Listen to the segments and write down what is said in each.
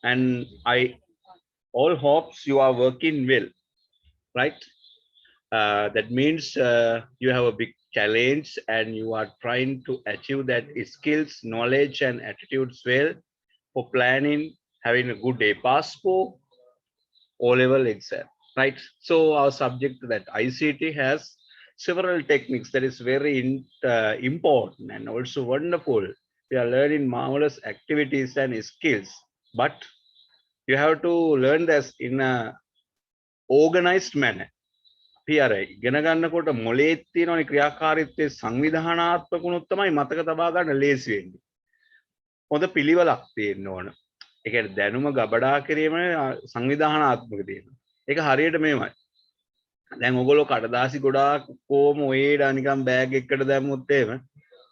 and I all hopes you are working well, right? That means you have a big challenge and you are trying to achieve that skills, knowledge, and attitudes well for planning, having a good day pass for O-level exam, right? So our subject that ICT has several techniques that is very important and also wonderful. We are learning marvelous activities and skills, but you have to learn this in a organized manner. අපි අර ඉගෙන ගන්නකොට මොලේ තියෙන ක්‍රියාකාරීත්වයේ සංවිධානාත්මක වුණොත් තමයි මතක තබා ගන්න ලේසි වෙන්නේ. හොඳ පිළිවෙලක් තියෙන්න ඕන. ඒ කියන්නේ දැනුම ගබඩා කිරීම සංවිධානාත්මක තියෙනවා. ඒක හරියට මේමයි. දැන් ඔයගොල්ලෝ කඩදාසි ගොඩාක් කොහොම ඔයේඩා නිකන් බෑග් එකකට දැම්මොත් එහෙම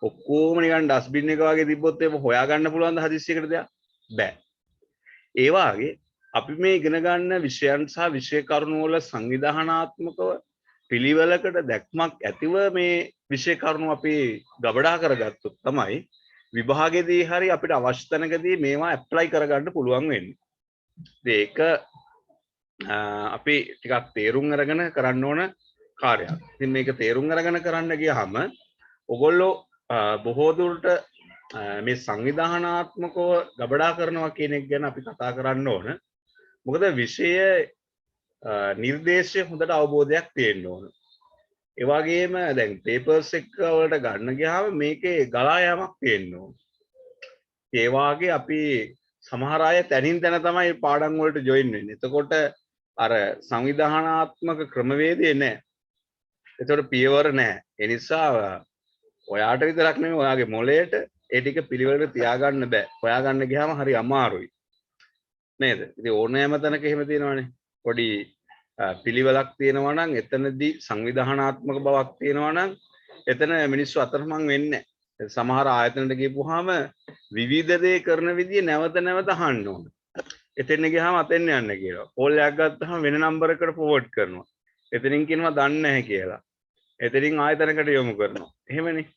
ඔක්කොම නිකන් ඩස්බින් එක වගේ තිබ්බොත් එහෙම හොයාගන්න පුළුවන් ද හදිස්සියකට දෙයක්? බෑ. ඒ වාගේ අපි මේ ඉගෙන ගන්න විෂයන් සහ විෂය කරුණු වල සංවිධානාත්මකව පිළිවෙලකට දැක්මක් ඇතිව මේ විෂය කරුණු අපි ගබඩා කරගත්තොත් තමයි විභාගෙදී හරි අපිට අවශ්‍ය තැනකදී මේවා ඇප්ලයි කරගන්න පුළුවන් වෙන්නේ. ඒක අපි ටිකක් තේරුම් අරගෙන කරන්න ඕන කාර්යයක්. ඉතින් මේක තේරුම් අරගෙන කරන්න ගියාම ඔයගොල්ලෝ බොහෝ දුරට මේ සංවිධානාත්මකව ගබඩා කරනවා කියන එක ගැන අපි කතා කරන්න ඕන. මොකද විෂය නිර්දේශය හොඳට අවබෝධයක් තියෙන්න ඕන. ඒ වගේම දැන් පේපර්ස් එක වලට ගන්න ගියාම මේකේ ගලා යාමක් තියෙන්න ඕන. ඒ වාගේ අපි සමහර අය තනින් තන තමයි පාඩම් වලට ජොයින් වෙන්නේ. එතකොට අර සංවිධානාත්මක ක්‍රමවේදය නැහැ. එතකොට පියවර නැහැ. ඒ නිසා ඔයාට විතරක් නෙමෙයි ඔයාගේ මොළයට ඒ ටික පිළිවෙලට තියාගන්න බෑ. හොයාගන්න ගියාම හරි අමාරුයි. නේද? ඉතින් ඕනෑම තැනක එහෙම තියෙනවනේ. පොඩි පිළිවෙලක් තියෙනවා නම් එතනදී සංවිධානාත්මක බවක් තියෙනවා නම් එතන මිනිස්සු අතරමං වෙන්නේ නැහැ. සමහර ආයතනට ගිහපුවාම විවිධ දේ කරන විදිය නැවත නැවත අහන්න ඕන. එතෙන් ගියාම අතෙන් යන්න කියනවා. කෝල් එකක් ගත්තාම වෙන නම්බර් එකකට ෆෝවර්ඩ් කරනවා. එතනින් කියනවා දන්නේ නැහැ කියලා. එතනින් ආයතනකට යොමු කරනවා. එහෙමනේ.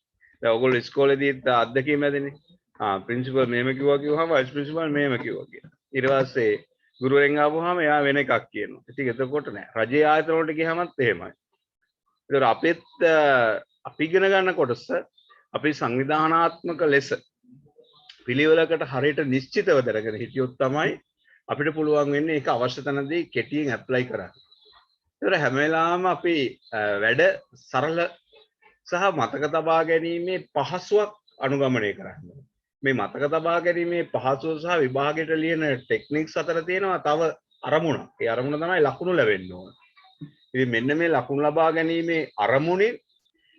දැන් ඔයගොල්ලෝ ඉස්කෝලේදීත් අත්දැකීම් ඇතිනේ. ප්‍රින්සිපල් මෙහෙම කිව්වම වයිස් ප්‍රින්සිපල් මෙහෙම කිව්වා කියලා. ඊට පස්සේ ගුරුවරෙන් ආවම එයා වෙන එකක් කියනවා. ඉතින් එතකොට නෑ. රජයේ ආයතන වලට ගියාමත් එහෙමයි. ඒතර අපිත් අපි ඉගෙන ගන්න කොටස අපි සංවිධානාත්මක ලෙස පිළිවෙලකට හරියට නිශ්චිතව දරගෙන හිටියොත් තමයි අපිට පුළුවන් වෙන්නේ ඒක අවශ්‍ය තැනදී කෙටියෙන් ඇප්ලයි කරන්න. ඒතර හැම වෙලාවෙම අපි වැඩ සරල සහ මතක තබා ගැනීමේ පහසුවක් අනුගමනය කරන්න. මේ මතක තබා ගැනීමේ පහසුව සහ විභාගයට ලියන ටෙක්නික්ස් අතර තියෙනවා තව අරමුණක්. ඒ අරමුණ තමයි ලකුණු ලැබෙන්න ඕන. ඉතින් මෙන්න මේ ලකුණු ලබා ගැනීමේ අරමුණේ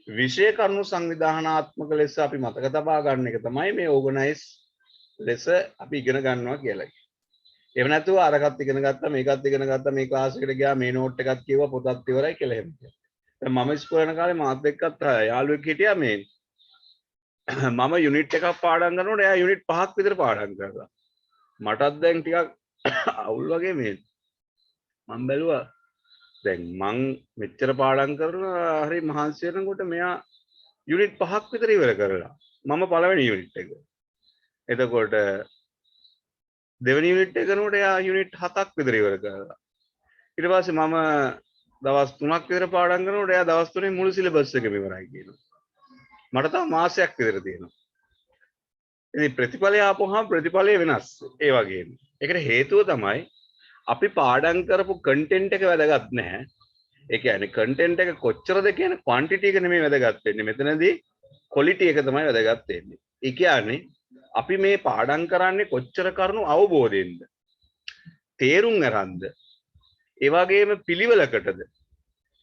විෂය කරුණු සංවිධානාත්මක ලෙස අපි මතක තබා ගන්න එක තමයි මේ ඕගනයිස් ලෙස අපි ඉගෙන ගන්නවා කියලා කියන්නේ. එහෙම නැතුව අරකට ඉගෙන ගත්තා මේකත් ඉගෙන ගත්තා මේ ක්ලාස් එකට ගියා මේ නෝට් එකක් කියුවා පොතත් ඉවරයි කියලා එහෙම කියනවා. දැන් මම ඉස්කෝලේ යන කාලේ මාත් එක්කත් යාළුවෙක් හිටියා මේ මම යුනිට් එකක් පාඩම් කරනකොට එයා යුනිට් 5ක් විතර පාඩම් කරලා. මටත් දැන් ටිකක් අවුල් වගේ මේ මම බැලුවා දැන් මං මෙච්චර පාඩම් කරලා හරි මහන්සි වෙනකොට මෙයා යුනිට් 5ක් විතර ඉවර කරලා. මම පළවෙනි යුනිට් එක. එතකොට දෙවෙනි යුනිට් එක කරනකොට එයා යුනිට් 7ක් විතර ඉවර කරලා. ඊට පස්සේ මම දවස් 3ක් විතර පාඩම් කරනකොට එයා දවස් 3 මුළු සිලබස් එකම ඉවරයි කියනවා. මට තව මාසයක් විතර තියෙනවා. ඉතින් ප්‍රතිඵලය ආපුවහම ප්‍රතිඵලය වෙනස්. ඒ වගේම. ඒකට හේතුව තමයි අපි පාඩම් කරපු කන්ටෙන්ට් එක වැදගත් නැහැ. ඒ කියන්නේ කන්ටෙන්ට් එක කොච්චරද කියන ක්වොන්ටිටි එක නෙමෙයි වැදගත් වෙන්නේ. මෙතනදී ක්වොලිටි එක තමයි වැදගත් වෙන්නේ. ඒ කියන්නේ අපි මේ පාඩම් කරන්නේ කොච්චර කරුණු අවබෝධයෙන්ද? තේරුම් අරන්ද? ඒ වගේම පිළිවෙලකටද?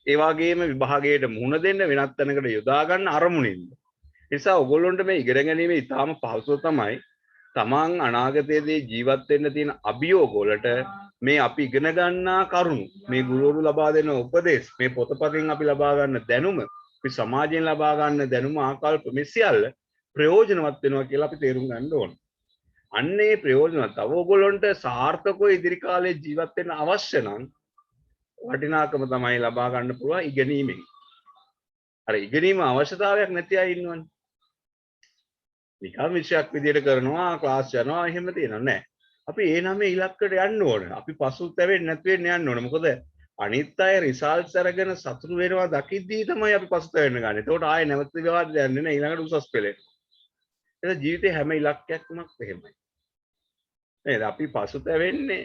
ඒ වගේම විභාගයට මුහුණ දෙන්න වෙනත් තැනකට යොදා ගන්න අරමුණින්ද? ඒ නිසා ඔයගොල්ලොන්ට මේ ඉගෙන ගැනීම ඉතාම පහසුව තමයි තමන් අනාගතයේදී ජීවත් වෙන්න තියෙන අභියෝග වලට මේ අපි ඉගෙන ගන්නා කරුණු මේ ගුරුවරු ලබා දෙන උපදේශ මේ පොතපතින් අපි ලබා ගන්න දැනුම අපි සමාජයෙන් ලබා ගන්න දැනුම ආකල්ප මේ සියල්ල ප්‍රයෝජනවත් වෙනවා කියලා අපි තේරුම් ගන්න ඕන. අන්නේ ප්‍රයෝජනවත් තව ඔයගොල්ලොන්ට සාර්ථකව ඉදිරි කාලේ ජීවත් වෙන්න අවශ්‍ය නම් වටිනාකම තමයි ලබා ගන්න පුළුවන් ඉගෙනීමෙන්. අර ඉගෙනීම අවශ්‍යතාවයක් නැති අය ඉන්නවනේ. නිකම් විෂයක් විදියට කරනවා ක්ලාස් යනවා එහෙම තියෙනව නෑ. අපි ඒ නමේ ඉලක්කයට යන්න ඕනේ. අපි පසුතැවෙන්නේ නැති වෙන්න යන්න ඕනේ. මොකද අනිත් අය රිසල්ට්ස් අරගෙන සතුටු වෙනවා දකිද්දී තමයි අපි පසුතැවෙන්න ගන්න. එතකොට ආයෙ නැවත විවාද යන්නේ නැහැ ඊළඟට උසස් පෙළේ. ඒක ජීවිතේ හැම ඉලක්කයක්ම එහෙමයි. නේද? අපි පසුතැවෙන්නේ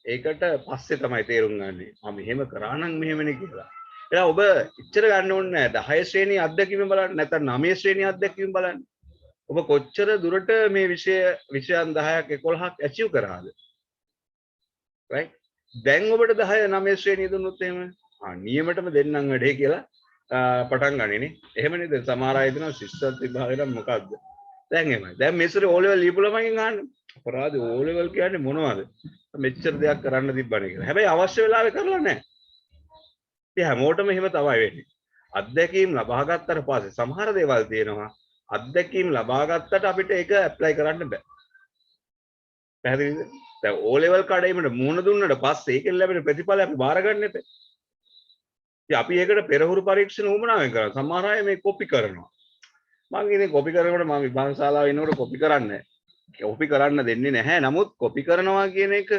ඒකට පස්සේ තමයි තේරුම් ගන්නේ. මම මෙහෙම කරා නම් මෙහෙමනේ කියලා. එහෙනම් ඔබ ඉච්චර ගන්න ඕනේ නැහැ. 10 ශ්‍රේණිය අත්දැකීම බලන්න නැත්නම් 9 ශ්‍රේණිය අත්දැකීම බලන්න. ඔබ කොච්චර දුරට මේ විෂයන් 10ක් 11ක් ඇචීව් කරාද? right? දැන් ඔබට 10 9 ශ්‍රේණිය දුන්නොත් එහෙම නියමටම දෙන්නම් වැඩේ කියලා පටන් ගන්නනේ. එහෙමනේ දැන් සමහර අය දෙනවා ශිෂ්‍යත්ව විභාගයට මොකද්ද? දැන් එහෙමයි. දැන් මේසරේ O level ලියපු ළමයින් අහන්න. අපරාධ O level කියන්නේ මොනවද? මෙච්චර දෙයක් කරන්න තිබ්බනේ කියලා. හැබැයි අවශ්‍ය වෙලාවේ කරලා නැහැ. ඉතින් හැමෝටම එහෙම තමයි වෙන්නේ. අත්දැකීම් ලබා ගත්තට පස්සේ සමහර දේවල් තියෙනවා. අත්දැකීම් ලබා ගත්තට අපිට ඒක ඇප්ලයි කරන්න බෑ. පැහැදිලිද? දැන් O level කඩේකට මුණ දුන්නට පස්සේ ඒකෙන් ලැබෙන ප්‍රතිඵල අපි බාර ගන්න එපා. ඉතින් අපි ඒකට පෙරහුරු පරීක්ෂණ උමනාවෙන් කරනවා. සමහර අය මේ කොපි කරනවා. මම ඉතින් කොපි කරනකොට මම විභාග ශාලාවේ ඉන්නකොට කොපි කරන්නේ කොපි කරන්න දෙන්නේ නැහැ. නමුත් කොපි කරනවා කියන එක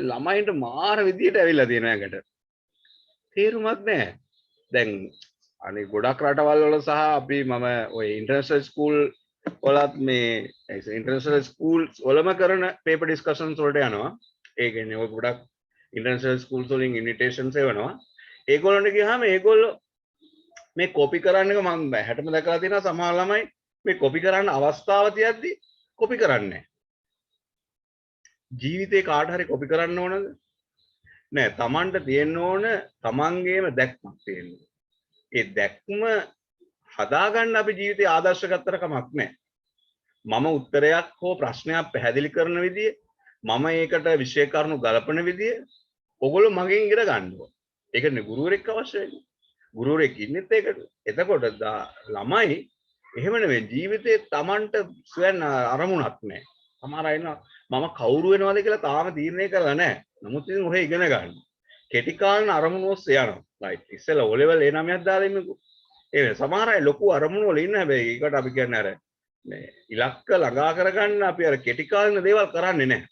ළමයින්ට මාර විදියට ඇවිල්ලා තියෙනවා ඒකට. තේරුමක් නැහැ. දැන් අනේ ගොඩක් රටවල් වල සහ අපි මම ඔය ඉන්ටර්නැෂනල් ස්කූල් වලත් මේ ඉන්ටර්නැෂනල් ස්කූල්ස් වලම කරන පේපර් ඩිස්කෂන්ස් වලට යනවා. ඒ කියන්නේ ඔය ගොඩක් ඉන්ටර්නැෂනල් ස්කූල්ස් වලින් ඉන්විටේෂන්ස් එවනවා. ඒගොල්ලන්ට ගියාම ඒගොල්ලෝ මේ කොපි කරන්න එක මම හැටම දැකලා තියෙනවා සමහර ළමයි මේ කොපි කරන්න අවස්ථාව තියද්දි කොපි කරන්නේ නැහැ. ජීවිතේ කාට හරි කොපි කරන්න ඕනද? නෑ. Tamanට තියෙන්න ඕන Tamanගේම දැක්මක් තියෙන්න. ඒ දැක්ම හදාගන්න අපි ජීවිතේ ආදර්ශ ගත්තට කමක් නැහැ. මම උත්තරයක් හෝ ප්‍රශ්නයක් පැහැදිලි කරන විදිය, මම ඒකට විෂය කරුණු ගලපන විදිය ඔයගොල්ලෝ මගෙන් ඉගෙන ගන්න ඕන. ඒකනේ ගුරුවරයෙක් අවශ්‍ය වෙන්නේ. ගුරුවරයෙක් ඉන්නෙත් ඒකට. එතකොට ළමයි එහෙම නෙවෙයි ජීවිතේ Tamanට සොයන අරමුණක් නැහැ. සමහර අය ඉන්නවා මම කවුරු වෙනවද කියලා තාම තීරණය කරලා නැහැ. නමුත් ඉතින් ඔහෙ ඉගෙන ගන්න. කෙටි කාලන අරමුණු ඔස්සේ යනවා. right. ඉස්සෙල්ලා O level ඒ නමයක් දාලා ඉන්නකෝ. ඒ සමහර අය ලොකු අරමුණු වල ඉන්න හැබැයි ඒකට අපි කියන්නේ අර මේ ඉලක්ක ළඟා කරගන්න අපි අර කෙටි කාලින දේවල් කරන්නේ නැහැ.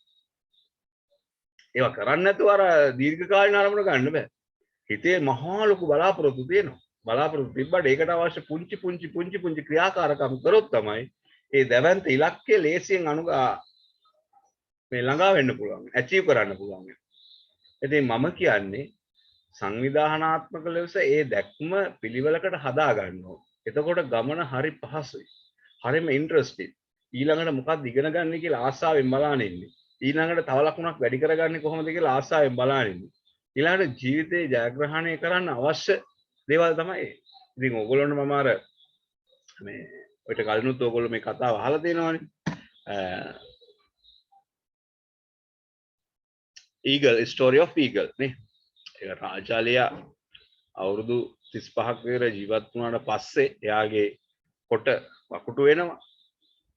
ඒවා කරන්නේ නැතුව අර දීර්ඝ කාලින අරමුණු ගන්න බෑ. හිතේ මහා ලොකු බලාපොරොත්තු තියෙනවා. බලාපොරොත්තු තිබ්බට ඒකට අවශ්‍ය පුංචි ක්‍රියාකාරකම් කරොත් තමයි ඒ දැවැන්ත ඉලක්කයේ ලේසියෙන් මේ ළඟා වෙන්න පුළුවන්. ඇචීව් කරන්න පුළුවන්. ඉතින් මම කියන්නේ සංවිධානාත්මක ලෙස ඒ දැක්ම පිළිවෙලකට හදා ගන්න ඕන. එතකොට ගමන හරි පහසුයි. හරිම ඉන්ටරෙස්ටිං. ඊළඟට මොකක්ද ඉගෙන ගන්න කියලා ආසාවෙන් බලන ඉන්නේ. ඊළඟට තව ලකුණක් වැඩි කරගන්නේ කොහොමද කියලා ආසාවෙන් බලන ඉන්නේ. ඊළඟට ජීවිතේ ජයග්‍රහණය කරන්න අවශ්‍ය දේවල් තමයි. ඉතින් ඕගොල්ලොන්ට මම අර මේ ඔයිට කලිනුත් ඕගොල්ලෝ මේ කතාව අහලා තියෙනවානේ. Eagle, story of Eagle නේ. ඒක රාජාලියා අවුරුදු 35ක් විතර ජීවත් වුණාට පස්සේ එයාගේ කොට වකුටු වෙනවා.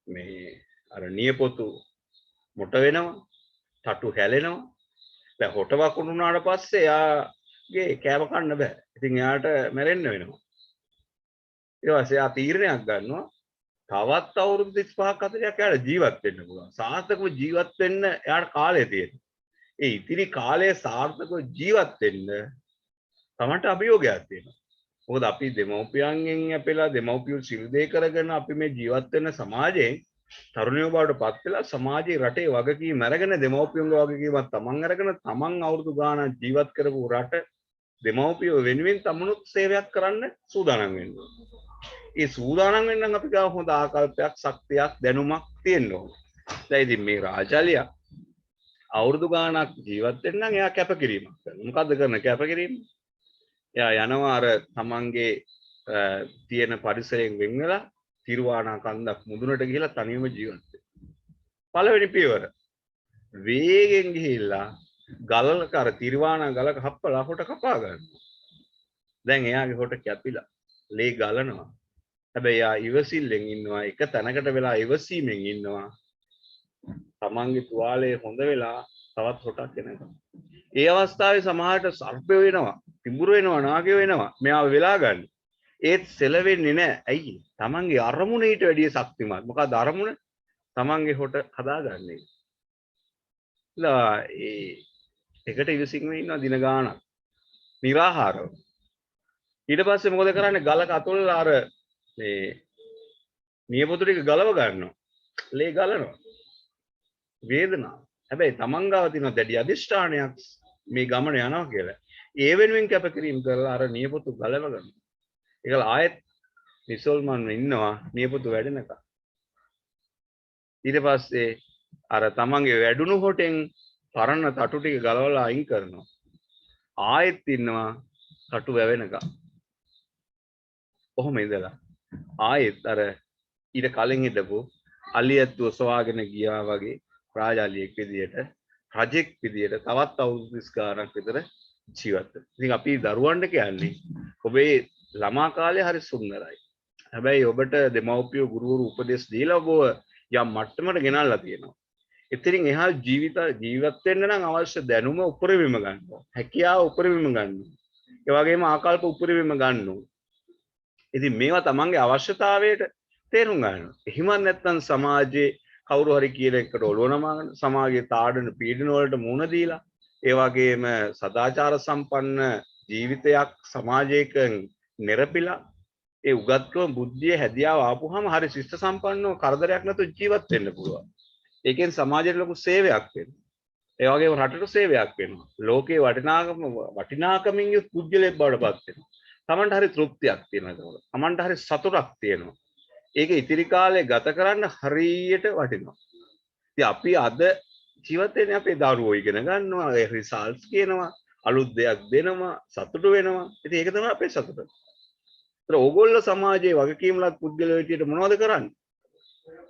මේ අර නියපොතු මොට වෙනවා. තටු හැලෙනවා. දැන් හොට වකුටු වුණාට පස්සේ එයාගේ කෑම කන්න බෑ. ඉතින් එයාට මැරෙන්න වෙනවා. ඊට පස්සේ එයා තීරණයක් ගන්නවා තවත් අවුරුදු 35ක් 40ක් එයාට ජීවත් වෙන්න පුළුවන්. සාර්ථකව ජීවත් වෙන්න එයාට කාලය තියෙනවා. ඒ ඉතිරි කාලය සාර්ථකව ජීවත් වෙන්න තමන්ට අභියෝගයක් තියෙනවා. මොකද අපි දෙමව්පියන්ගෙන් අපේලා දෙමව්පියෝ සිල් දේ කරගෙන අපි මේ ජීවත් වෙන සමාජයෙන් තරුණයෝ බවට පත් වෙලා සමාජයේ රටේ වගකීම් අරගෙන දෙමව්පියන්ගේ වගකීමක් තමන් අරගෙන තමන් අවුරුදු ගාණක් ජීවත් කරපු රට දෙමව්පියෝ වෙනුවෙන් තමනුත් සේවයක් කරන්න සූදානම් වෙන්න ඕනේ. ඒ සූදානම් වෙන්න අපි ගාව හොඳ ආකල්පයක්, ශක්තියක්, දැනුමක් තියෙන්න ඕනේ. දැන් ඉතින් මේ රාජාලියා අවුරුදු ගාණක් ජීවත් වෙන්න නම් එයා කැපකිරීමක් කරනවා. මොකද්ද කරන කැපකිරීම? එයා යනවා අර තමන්ගේ තියෙන පරිසරයෙන් වෙන් වෙලා තිරුවානා කන්දක් මුදුනට ගිහිලා තනියම ජීවත් වෙනවා. පළවෙනි පියවර වේගෙන් ගිහිල්ලා ගලක අර තිරුවානා ගලක හප්පලා හොට කපා ගන්නවා. දැන් එයාගේ හොට කැපිලා ලේ ගලනවා. හැබැයි එයා ඉවසිල්ලෙන් ඉන්නවා. එක තැනකට වෙලා ඉවසීමෙන් ඉන්නවා. තමන්ගේ තුවාලේ හොඳ වෙලා තවත් හොටක් එනවා. ඒ අවස්ථාවේ සමහරට සර්පය වෙනවා, තිඹුරු වෙනවා, නාගයෝ වෙනවා. මෙයාව වෙලා ගන්න. ඒත් සෙලවෙන්නේ නැහැ. ඇයි? තමන්ගේ අරමුණ ඊට වැඩිය ශක්තිමත්. මොකද අරමුණ තමන්ගේ හොට හදාගන්නේ. ඒ එකට ඉවසින්ම ඉන්නවා දින ගාණක් निराහාරව. ඊට පස්සේ මොකද කරන්නේ? ගලක අතුල්ලා අර මේ නියපොතු ටික ගලව ගන්නවා. ලේ ගලනවා. වේදනාව. හැබැයි තමන් ගාව තියෙන දැඩි අධිෂ්ඨානයක් මේ ගමන යනවා කියලා. ඒ වෙනුවෙන් කැපකිරීම කරලා අර නියපොතු ගලව ගන්නවා. ඒකල ආයෙත් නිසල්මන් ඉන්නවා නියපොතු වැඩෙනකම්. ඊට පස්සේ අර තමන්ගේ වැඩුණු හොටෙන් පරණ තටු ටික ගලවලා අයින් කරනවා. ආයෙත් ඉන්නවා තටු වැවෙනකම්. කොහොම ඉඳලා ආයෙත් අර ඊට කලින් හිටපු අලියත්තු ඔසවාගෙන ගියා වගේ රාජාලියෙක් විදියට රජෙක් විදියට තවත් අවුරුදු 30 ගානක් විතර ජීවත් වෙනවා. ඉතින් අපි දරුවන්ට කියන්නේ ඔබේ ළමා කාලය හරි සුන්දරයි. හැබැයි ඔබට දෙමව්පියෝ ගුරුවරු උපදෙස් දීලා ඔබ යම් මට්ටමකට ගෙනල්ලා තියෙනවා. එතනින් එහා ජීවත් වෙන්න නම් අවශ්‍ය දැනුම උපරිමම ගන්න ඕන. හැකියාව උපරිමම ගන්න ඕන. ඒ වගේම ආකල්ප උපරිමම ගන්න ඕන. ඉතින් මේවා තමන්ගේ අවශ්‍යතාවයට තේරුම් ගන්න. එහෙමත් නැත්නම් සමාජයේ කවුරු හරි කියන එකට ඔලුව නමාගෙන සමාජයේ තාඩන පීඩන වලට මුහුණ දීලා ඒ වගේම සදාචාර සම්පන්න ජීවිතයක් සමාජයක නිරපිලා ඒ උගත්කම බුද්ධිය හැදියාව ආපුවාම හරි ශිෂ්ට සම්පන්නව කරදරයක් නැතුව ජීවත් වෙන්න පුළුවන්. ඒකෙන් සමාජයට ලොකු සේවයක් වෙනවා. ඒ වගේම රටට සේවයක් වෙනවා. ලෝකේ වටිනාකමින් යුත් පුද්ගලයෙක් බවට පත් වෙනවා. තමන්ට හරි තෘප්තියක් තියෙනවා ඒකට. තමන්ට හරි සතුටක් තියෙනවා. ඒක ඉතිරි කාලේ ගත කරන්න හරියට වටිනවා. ඉතින් අපි අද ජීවත් වෙන්නේ අපේ දරුවෝ ඉගෙන ගන්නවා, ඒ රිසල්ට්ස් කියනවා, අලුත් දෙයක් දෙනවා, සතුටු වෙනවා. ඉතින් ඒක තමයි අපේ සතුට. ඒතර ඕගොල්ලෝ සමාජයේ වගකීම්ලත් පුද්ගලයෝ විදියට මොනවද කරන්නේ?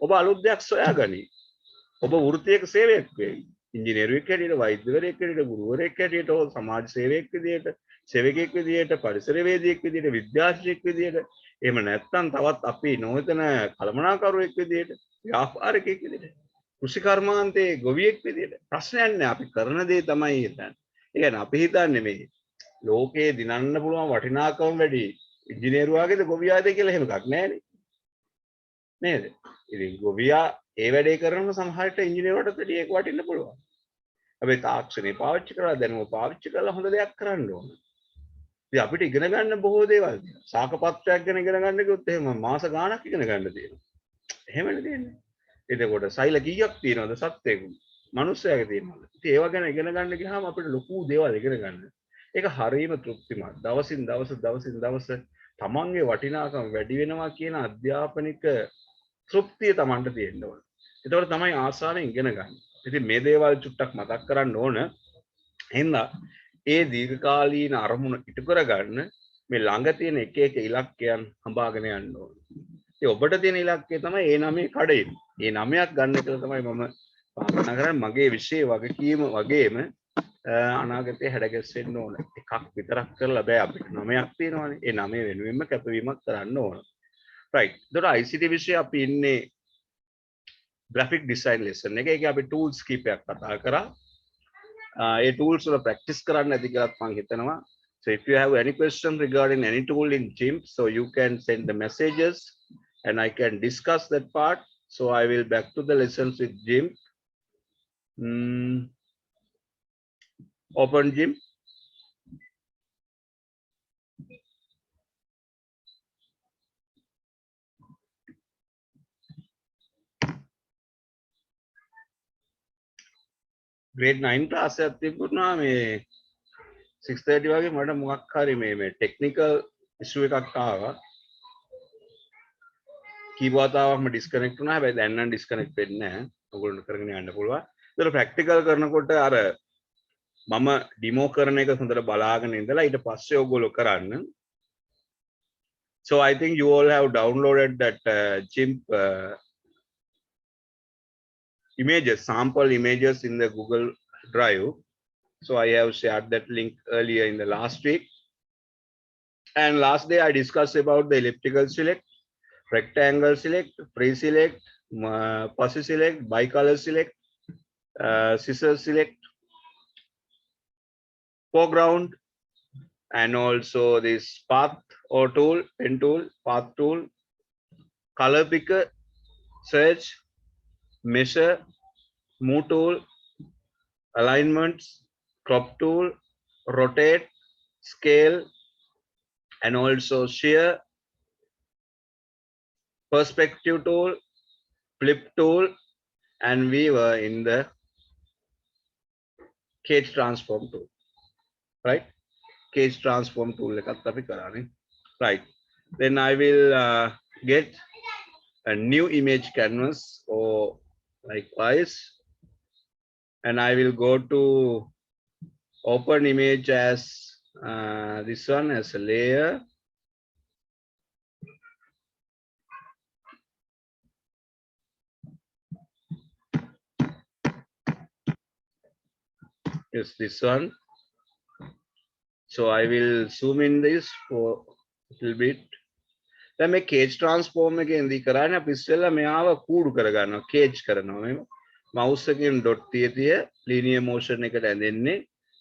ඔබ අලුත් දෙයක් සොයාගනි. ඔබ වෘත්තියක සේවයක් වෙයි. ඉංජිනේරුවෙක් හැටියට, වෛද්‍යවරයෙක් හැටියට, ගුරුවරයෙක් හැටියට, සමාජ සේවයක් විදියට, සේවකයෙක් විදියට, පරිසරවේදියෙක් විදියට, විද්‍යාඥයෙක් විදියට, එහෙම නැත්නම් තවත් අපි නොහිතන කළමනාකරුවෙක් විදියට, ව්‍යාපාරිකයෙක් විදියට, කෘෂි කර්මාන්තයේ ගොවියෙක් විදියට ප්‍රශ්නයක් නෑ. අපි කරන දේ තමයි හිතන්නේ. ඒ කියන්නේ අපි හිතන්නේ මේ ලෝකේ දිනන්න පුළුවන් වටිනාකම වැඩි ඉංජිනේරුවාගේද ගොවියාද කියලා එහෙම එකක් නෑනේ. නේද? ඉතින් ගොවියා ඒ වැඩේ කරන සමහරට ඉංජිනේරුවට වැඩි ඒක වටින්න පුළුවන්. හැබැයි තාක්ෂණය පාවිච්චි කරලා දැනුම පාවිච්චි කරලා හොඳ දෙයක් කරන්න ඕන. ඉතින් අපිට ඉගෙන ගන්න බොහෝ දේවල් තියෙනවා. ශාකපත්‍රයක් ගැන ඉගෙන ගන්න කිව්වොත් එහෙම මාස ගාණක් ඉගෙන ගන්න තියෙනවා. එහෙමනේ තියෙන්නේ. එතකොට සෛල කීයක් තියෙනවද සත්‍යයක? මනුස්සයාගේ තියෙනවද? ඉතින් ඒවා ගැන ඉගෙන ගන්න ගියාම අපිට ලොකු දේවල් ඉගෙන ගන්න. ඒක හරීම තෘප්තිමත්. දවසින් දවස තමන්ගේ වටිනාකම වැඩි වෙනවා කියන අධ්‍යාපනික තෘප්තිය තමන්ට තියෙන්න ඕන. ඒතකොට තමයි ආසාවෙන් ඉගෙන ගන්න. ඉතින් මේ දේවල් චුට්ටක් මතක් කරන්න ඕන. එහෙනම් ඒ දීර්ඝකාලීන අරමුණ ඉටු කරගන්න මේ ළඟ තියෙන එක එක ඉලක්කයන් හඹාගෙන යන්න ඕන. ඉතින් ඔබට තියෙන ඉලක්කය තමයි ඒ 9 කඩේම. ඒ 9ක් ගන්න කියලා තමයි මම පාලනා කරන්නේ. මගේ විශේෂ වගකීම වගේම අනාගතේ හැඩගැස්සෙන්න ඕන. එකක් විතරක් කරලා බෑ අපිට 9ක් තියෙනවානේ. ඒ 9 වෙනුවෙන්ම කැපවීමක් කරන්න ඕන. right. ඒතකොට ICT විෂය අපි ඉන්නේ graphic design lesson එක. ඒකේ අපි tools කීපයක් කතා කරා. ඒ tools වල practice කරන්න ඇති කියලාත් මම හිතනවා. So if you have any question regarding any tool in GIMP, so you can send the messages and I can discuss that part. So I will back to the lessons with GIMP. Open GIMP. grade 9 class එකක් තිබුණා මේ 6:30 වගේ මට මොකක් හරි මේ technical ඉෂුව එකක් ආවා. කීපවතාවක්ම ඩිස්කනෙක්ට් වුණා. හැබැයි දැන් නම් ඩිස්කනෙක්ට් වෙන්නේ නැහැ. ඔයගොල්ලෝ කරගෙන යන්න පුළුවන්. ඒතර ප්‍රැක්ටිකල් කරනකොට අර මම ඩිමෝ කරන එක හොඳට බලාගෙන ඉඳලා ඊට පස්සේ ඔයගොල්ලෝ කරන්න. So I think you all have downloaded that GIMP images, sample images in the Google Drive. So I have shared that link earlier in the last week. And last day I discussed about the elliptical select, rectangle select, free select, pussy select, bicolor select, scissor select, foreground, and also this path or tool, pen tool, path tool, color picker, search, measure, move tool, alignments, crop tool, rotate, scale, and also shear, perspective tool, flip tool, and we were in the cage transform tool, right? Cage transform tool එකත් අපි කරානේ. Right. Then I will get a new image canvas or likewise, and I will go to open image as this one as a layer. Yes, this one. So I will zoom in this for a little bit. දැන් මේ cage transform එකෙන්දී කරන්නේ අපි ඉස්සෙල්ලා මෙයාව කූඩු කරගන්නවා, cage කරනවා. මේ mouse එකෙන් dot තිය linear motion එකට ඇඳෙන්නේ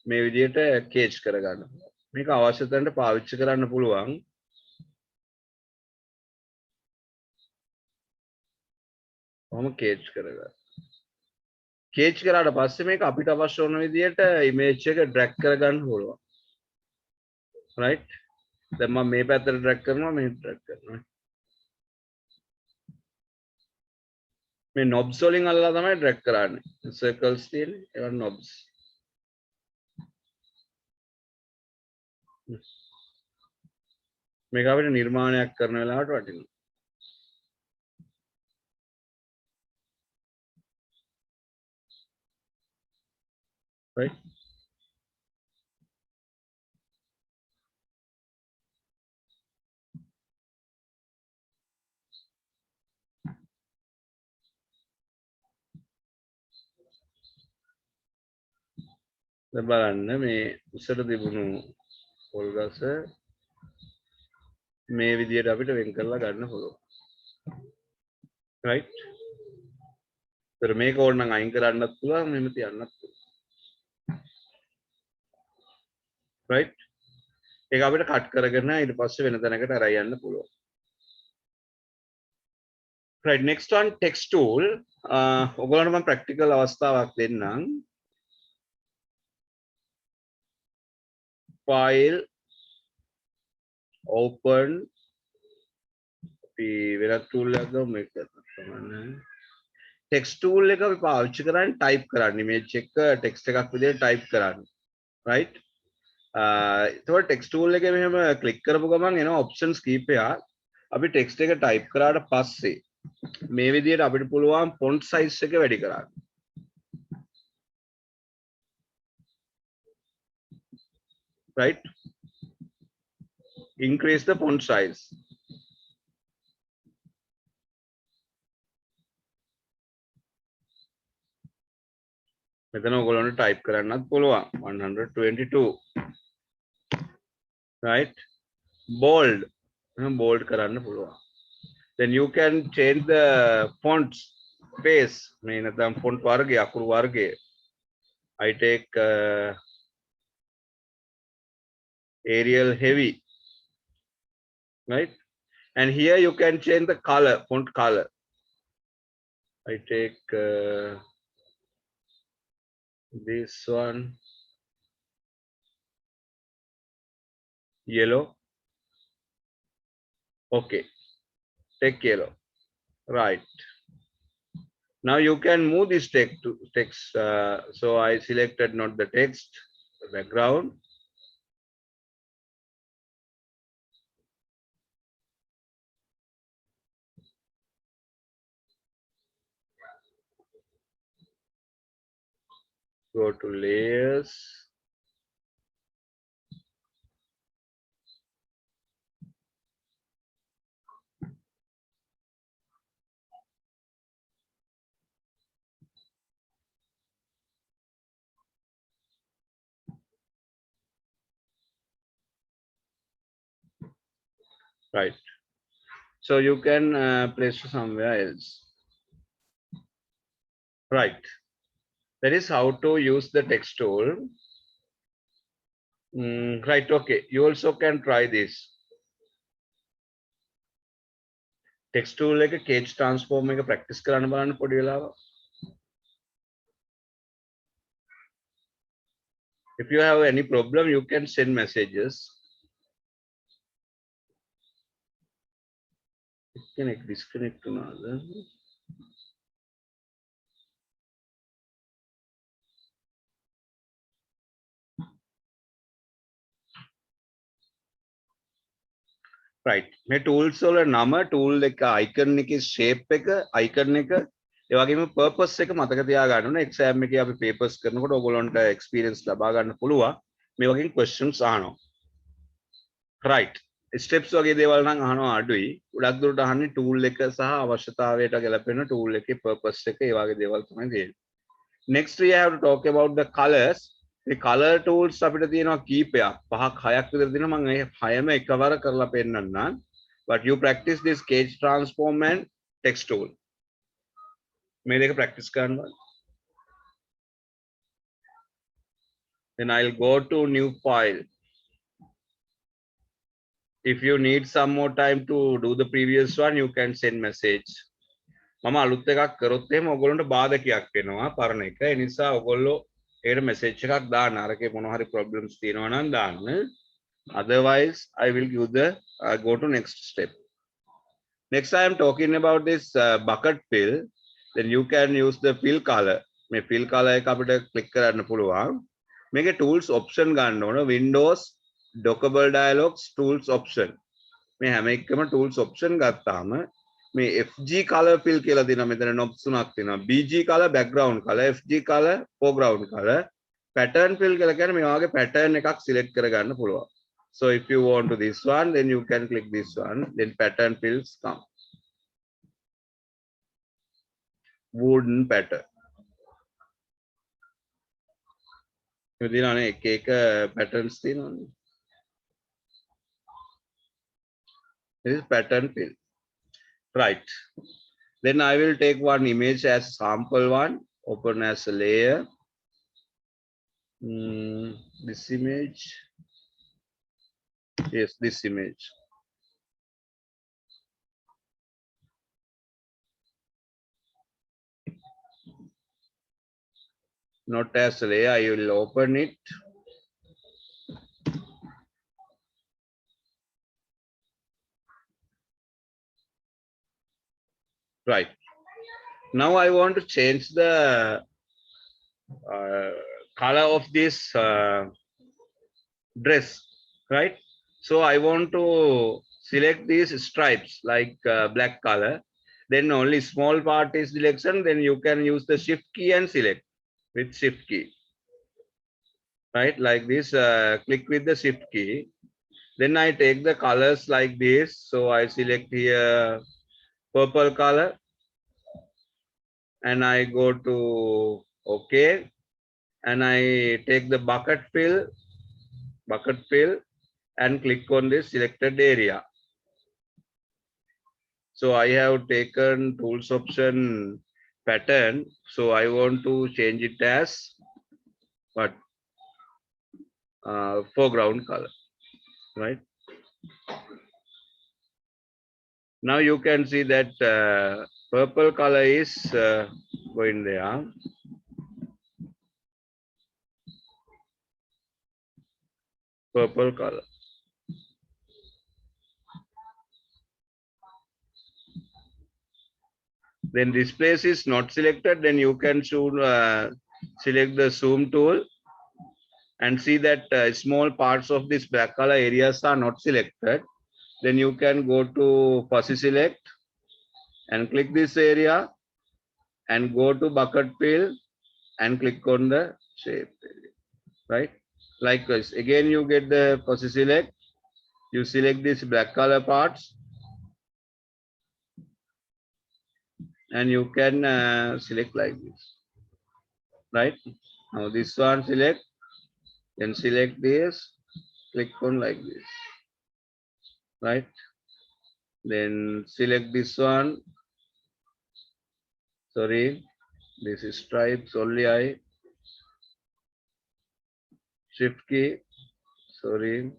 මේ විදිහට cage කරගන්නවා. මේක අවශ්‍ය තැනට පාවිච්චි කරන්න පුළුවන්. කොහොම cage කරගන්න. cage කරාට පස්සේ මේක අපිට අවශ්‍ය වන විදිහට image එක drag කරගන්න පුළුවන්. right? දැන් මම මේ පැත්තට drag කරනවා, මේ drag කරනවා. මේ knobs වලින් අල්ලලා තමයි drag කරන්නේ. circles තියෙන්නේ ඒවා knobs. මේක අපිට නිර්මාණයක් කරන වෙලාවට වටිනවා. right? දැන් බලන්න මේ උසට තිබුණු පොල් ගස මේ විදිහට අපිට වෙන් කරලා ගන්න පුළුවන්. right? ඒතර මේක ඕනනම් අයින් කරන්නත් පුළුවන්, මෙහෙම තියන්නත් පුළුවන්. right? ඒක අපිට කට් කරගෙන ඊට පස්සේ වෙන තැනකට අරයි යන්න පුළුවන්. right, next one text tool. ඔයගොල්ලන්ට මම practical අවස්ථාවක් දෙන්නම්. file open අපි වෙනත් tool එකක් ගමු. මේක තමයි text tool එක අපි පාවිච්චි කරන්නේ type කරන්න image එක text එකක් විදිහට type කරන්න. right? එතකොට text tool එකේ මෙහෙම click කරපු ගමන් එනවා options කීපයක්. අපි text එක type කරාට පස්සේ මේ විදිහට අපිට පුළුවන් font size එක වැඩි කරන්න. right? Increase the font size. මෙතන ඔයගොල්ලන්ට type කරන්නත් පුළුවන් 122. right? bold bold කරන්න පුළුවන්. then you can change the font space. මේ නැත්නම් font වර්ගය අකුරු වර්ගය. I take Arial heavy. right? and here you can change the color, font color. I take this one yellow. okay, take yellow. right, now you can move this text to text. So I selected not the text, the background. Go to layers. right, so you can place somewhere else. right, that is how to use the text tool. right, okay, you also can try this text tool එක cage transform එක practice කරන්න බලන්න පොඩි වෙලාවක්. If you have any problem, you can send messages. Can I disconnect another? Right. මේ tools වල නම tool එක icon එකේ shape එක icon එක ඒ වගේම purpose එක මතක තියාගන්න ඕනේ. exam එකේ අපි papers කරනකොට ඔයගොල්ලන්ට experience ලබා ගන්න පුළුවන්. මේ වගේ questions අහනවා. right. steps වගේ දේවල් නම් අහනවා අඩුයි. ගොඩක් දුරට අහන්නේ tool එක සහ අවශ්‍යතාවයට ගැලපෙන tool එකේ purpose එක ඒ වගේ දේවල් තමයි තියෙන්නේ. next we have to talk about the colors. මේ color tools අපිට තියෙනවා කීපයක්. පහක් හයක් විතර තියෙනවා. මම මේ හයම එකවර කරලා පෙන්නන්නම්. But you practice this sketch transform and text tool. මේ දෙක practice කරනවා. Then I'll go to new file. If you need some more time to do the previous one, you can send message. මම අලුත් එකක් කරොත් එහෙම ඔයගොල්ලන්ට බාධකයක් වෙනවා පරණ එක. ඒ නිසා ඔයගොල්ලෝ ඒකට message එකක් දාන්න. අරකේ මොනවා හරි problems තියෙනවා නම් දාන්න. Otherwise, I will give the go to next step. Next, I am talking about this bucket fill. Then you can use the fill color. මේ fill color එක අපිට click කරන්න පුළුවන්. මේකේ tools option ගන්න ඕන. Windows, dockable dialogs, tools option. මේ හැම එකම tools option ගත්තාම මේ FG color fill කියලා දෙනවා. මෙතන knobs තුනක් තියෙනවා. BG color background color, FG color foreground color, pattern fill කියලා කියන්නේ මේ වගේ pattern එකක් select කරගන්න පුළුවන්. So if you want to this one, then you can click this one. Then pattern fills come. Wooden pattern. මේ දිනනේ එක එක patterns තියෙනවානේ. This is pattern fill. Right. Then I will take one image as sample one. Open as a layer. This image. Yes, this image. Not as a layer. I will open it. Right. Now I want to change the color of this dress. Right. So I want to select these stripes like black color. Then only small part is selection. Then you can use the shift key and select with shift key. Right, like this. Click with the shift key. Then I take the colors like this. So I select here purple color. And I go to OK. And I take the bucket fill. And click on this selected area. So I have taken tools option pattern. So I want to change it as what? Foreground color, right? Now you can see that purple color is going there. Purple color. Then this place is not selected. Then you can select the zoom tool and see that small parts of this black color areas are not selected. Then you can go to fuzzy select and click this area and go to bucket fill and click on the shape area, right? Likewise, again you get the fuzzy select. You select these black color parts and you can select like this, right? Now this one select, then select this, click on like this, right? Then select this one. Sorry, this is stripes only. I shift key. Sorry.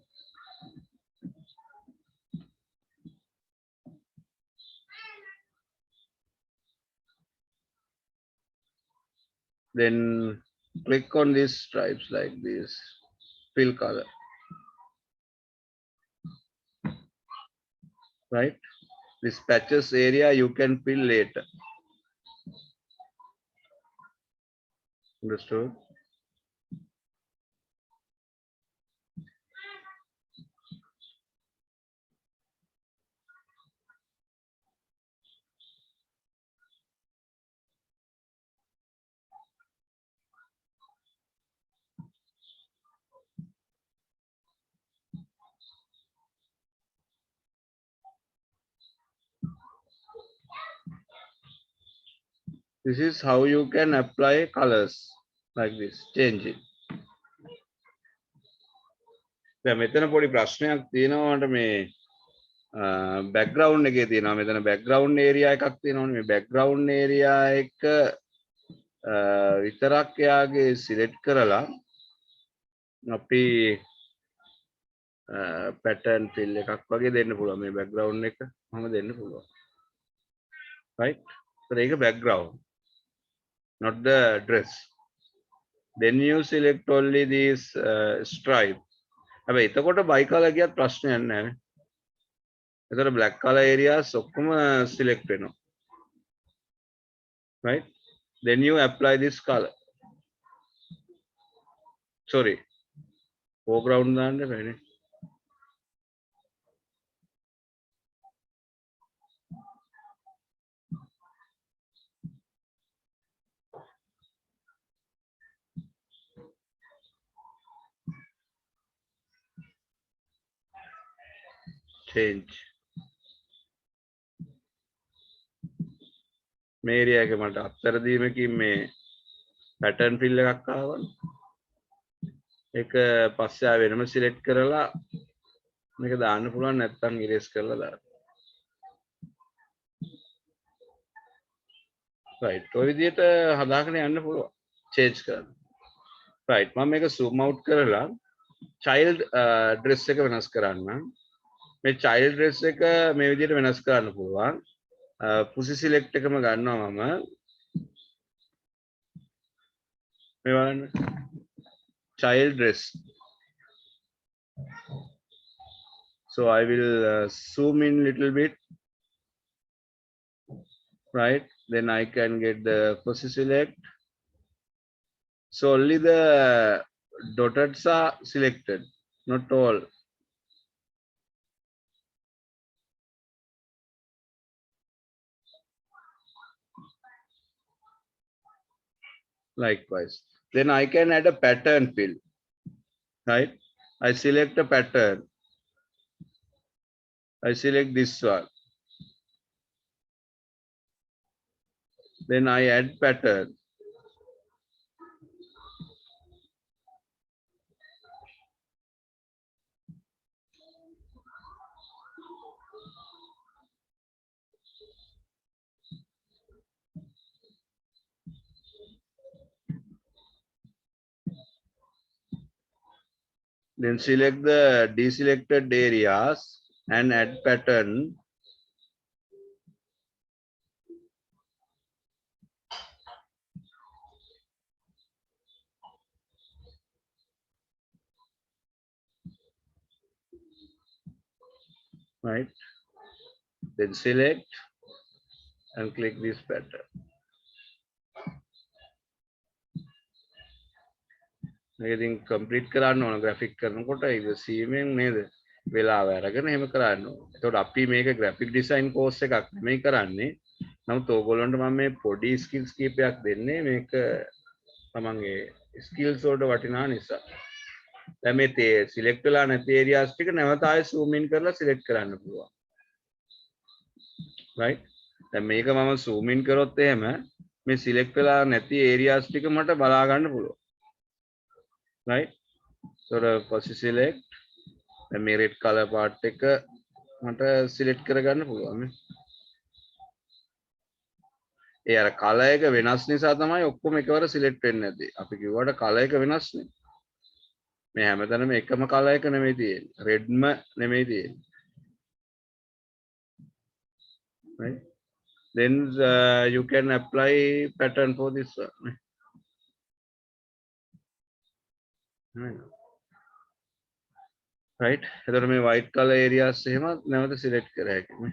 Then Click on these stripes like this. Fill color. Right? This patches area you can fill later. Understood? This is how you can apply colors like this. Change it. දැන් මෙතන පොඩි ප්‍රශ්නයක් තියෙනවා මට මේ background එකේ තියෙනවා මෙතන බෑග්ග්‍රවුන්ඩ් ඒරියා එකක් තියෙනවනේ මේ බෑග්ග්‍රවුන්ඩ් ඒරියා එක විතරක් එයාගේ සිලෙක්ට් කරලා අපි පැටර්න් ෆිල් එකක් වගේ දෙන්න පුළුවන් මේ බෑග්ග්‍රවුන්ඩ් එක මම දෙන්න පුළුවන් right so ඒක background not the dress then you select only this stripe හැබැයි එතකොට by color ගියත් ප්‍රශ්නයක් නැහැ එතකොට black color areas ඔක්කොම select වෙනවා right then you apply this color sorry foreground දාන්න බෑනේ change මේ ඒරියා එක මට අත්තර දීමකින් මේ pattern fill එකක් ආවනේ ඒක පස්සේ ආ වෙනම select කරලා මේක දාන්න පුළුවන් නැත්නම් erase කරලා දාන්න right ඔය විදිහට හදාගෙන යන්න පුළුවන් change කරන්න right මම මේක zoom out කරලා child dress එක වෙනස් කරන්න මේ child dress එක මේ විදිහට වෙනස් කරන්න පුළුවන් pussy select එකම ගන්නවා මම මේ බලන්න child dress so I will zoom in little bit right then I can get the pussy select so only the dots are selected not all likewise then I can add a pattern fill right I select a pattern I select this one then I add pattern then select the deselected areas and add pattern right then select and click this pattern මේක ඉතින් complete කරන්න ඕන graphic කරනකොට ඉවසීමෙන් නේද වෙලාව අරගෙන එහෙම කරන්න ඕන. එතකොට අපි මේක ග්‍රැෆික් ඩිසයින් කෝස් එකක් නෙමෙයි කරන්නේ. නමුත් ඕගොල්ලන්ට මම මේ පොඩි ස්කිල්ස් කීපයක් දෙන්නේ මේක තමන්ගේ ස්කිල්ස් වලට වටිනා නිසා. දැන් මේ සිලෙක්ට් වෙලා නැති ඒරියාස් ටික නැවත ආයෙ zoom in කරලා සිලෙක්ට් කරන්න පුළුවන්. right දැන් මේක මම zoom in කරොත් එහෙම මේ සිලෙක්ට් වෙලා නැති ඒරියාස් ටික මට බලා ගන්න පුළුවන්. right so first select then මේ red color part එක මට select කරගන්න පුළුවන් නේ ඒ අර color එක වෙනස් නිසා තමයි ඔක්කොම එකවර select වෙන්නේ නැති අපි කිව්වට color එක වෙනස් නේ මේ හැමතැනම එකම color එක නෙමෙයි තියෙන්නේ redම නෙමෙයි තියෙන්නේ right then you can apply pattern for this one right එතකොට මේ white color areas එහෙම නැවත select කර හැකියි නේ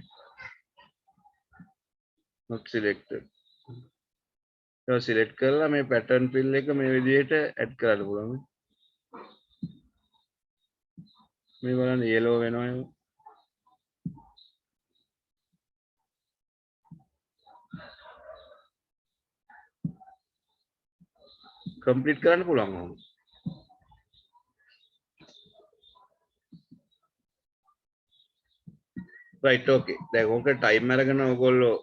not selected ඒක select කරලා මේ pattern fill එක මේ විදිහට add කරන්න පුළුවන් මේ බලන්න yellow වෙනවා එහෙම complete කරන්න පුළුවන් ඔහොම right okay දැන් ඕක time අරගෙන ඔයගොල්ලෝ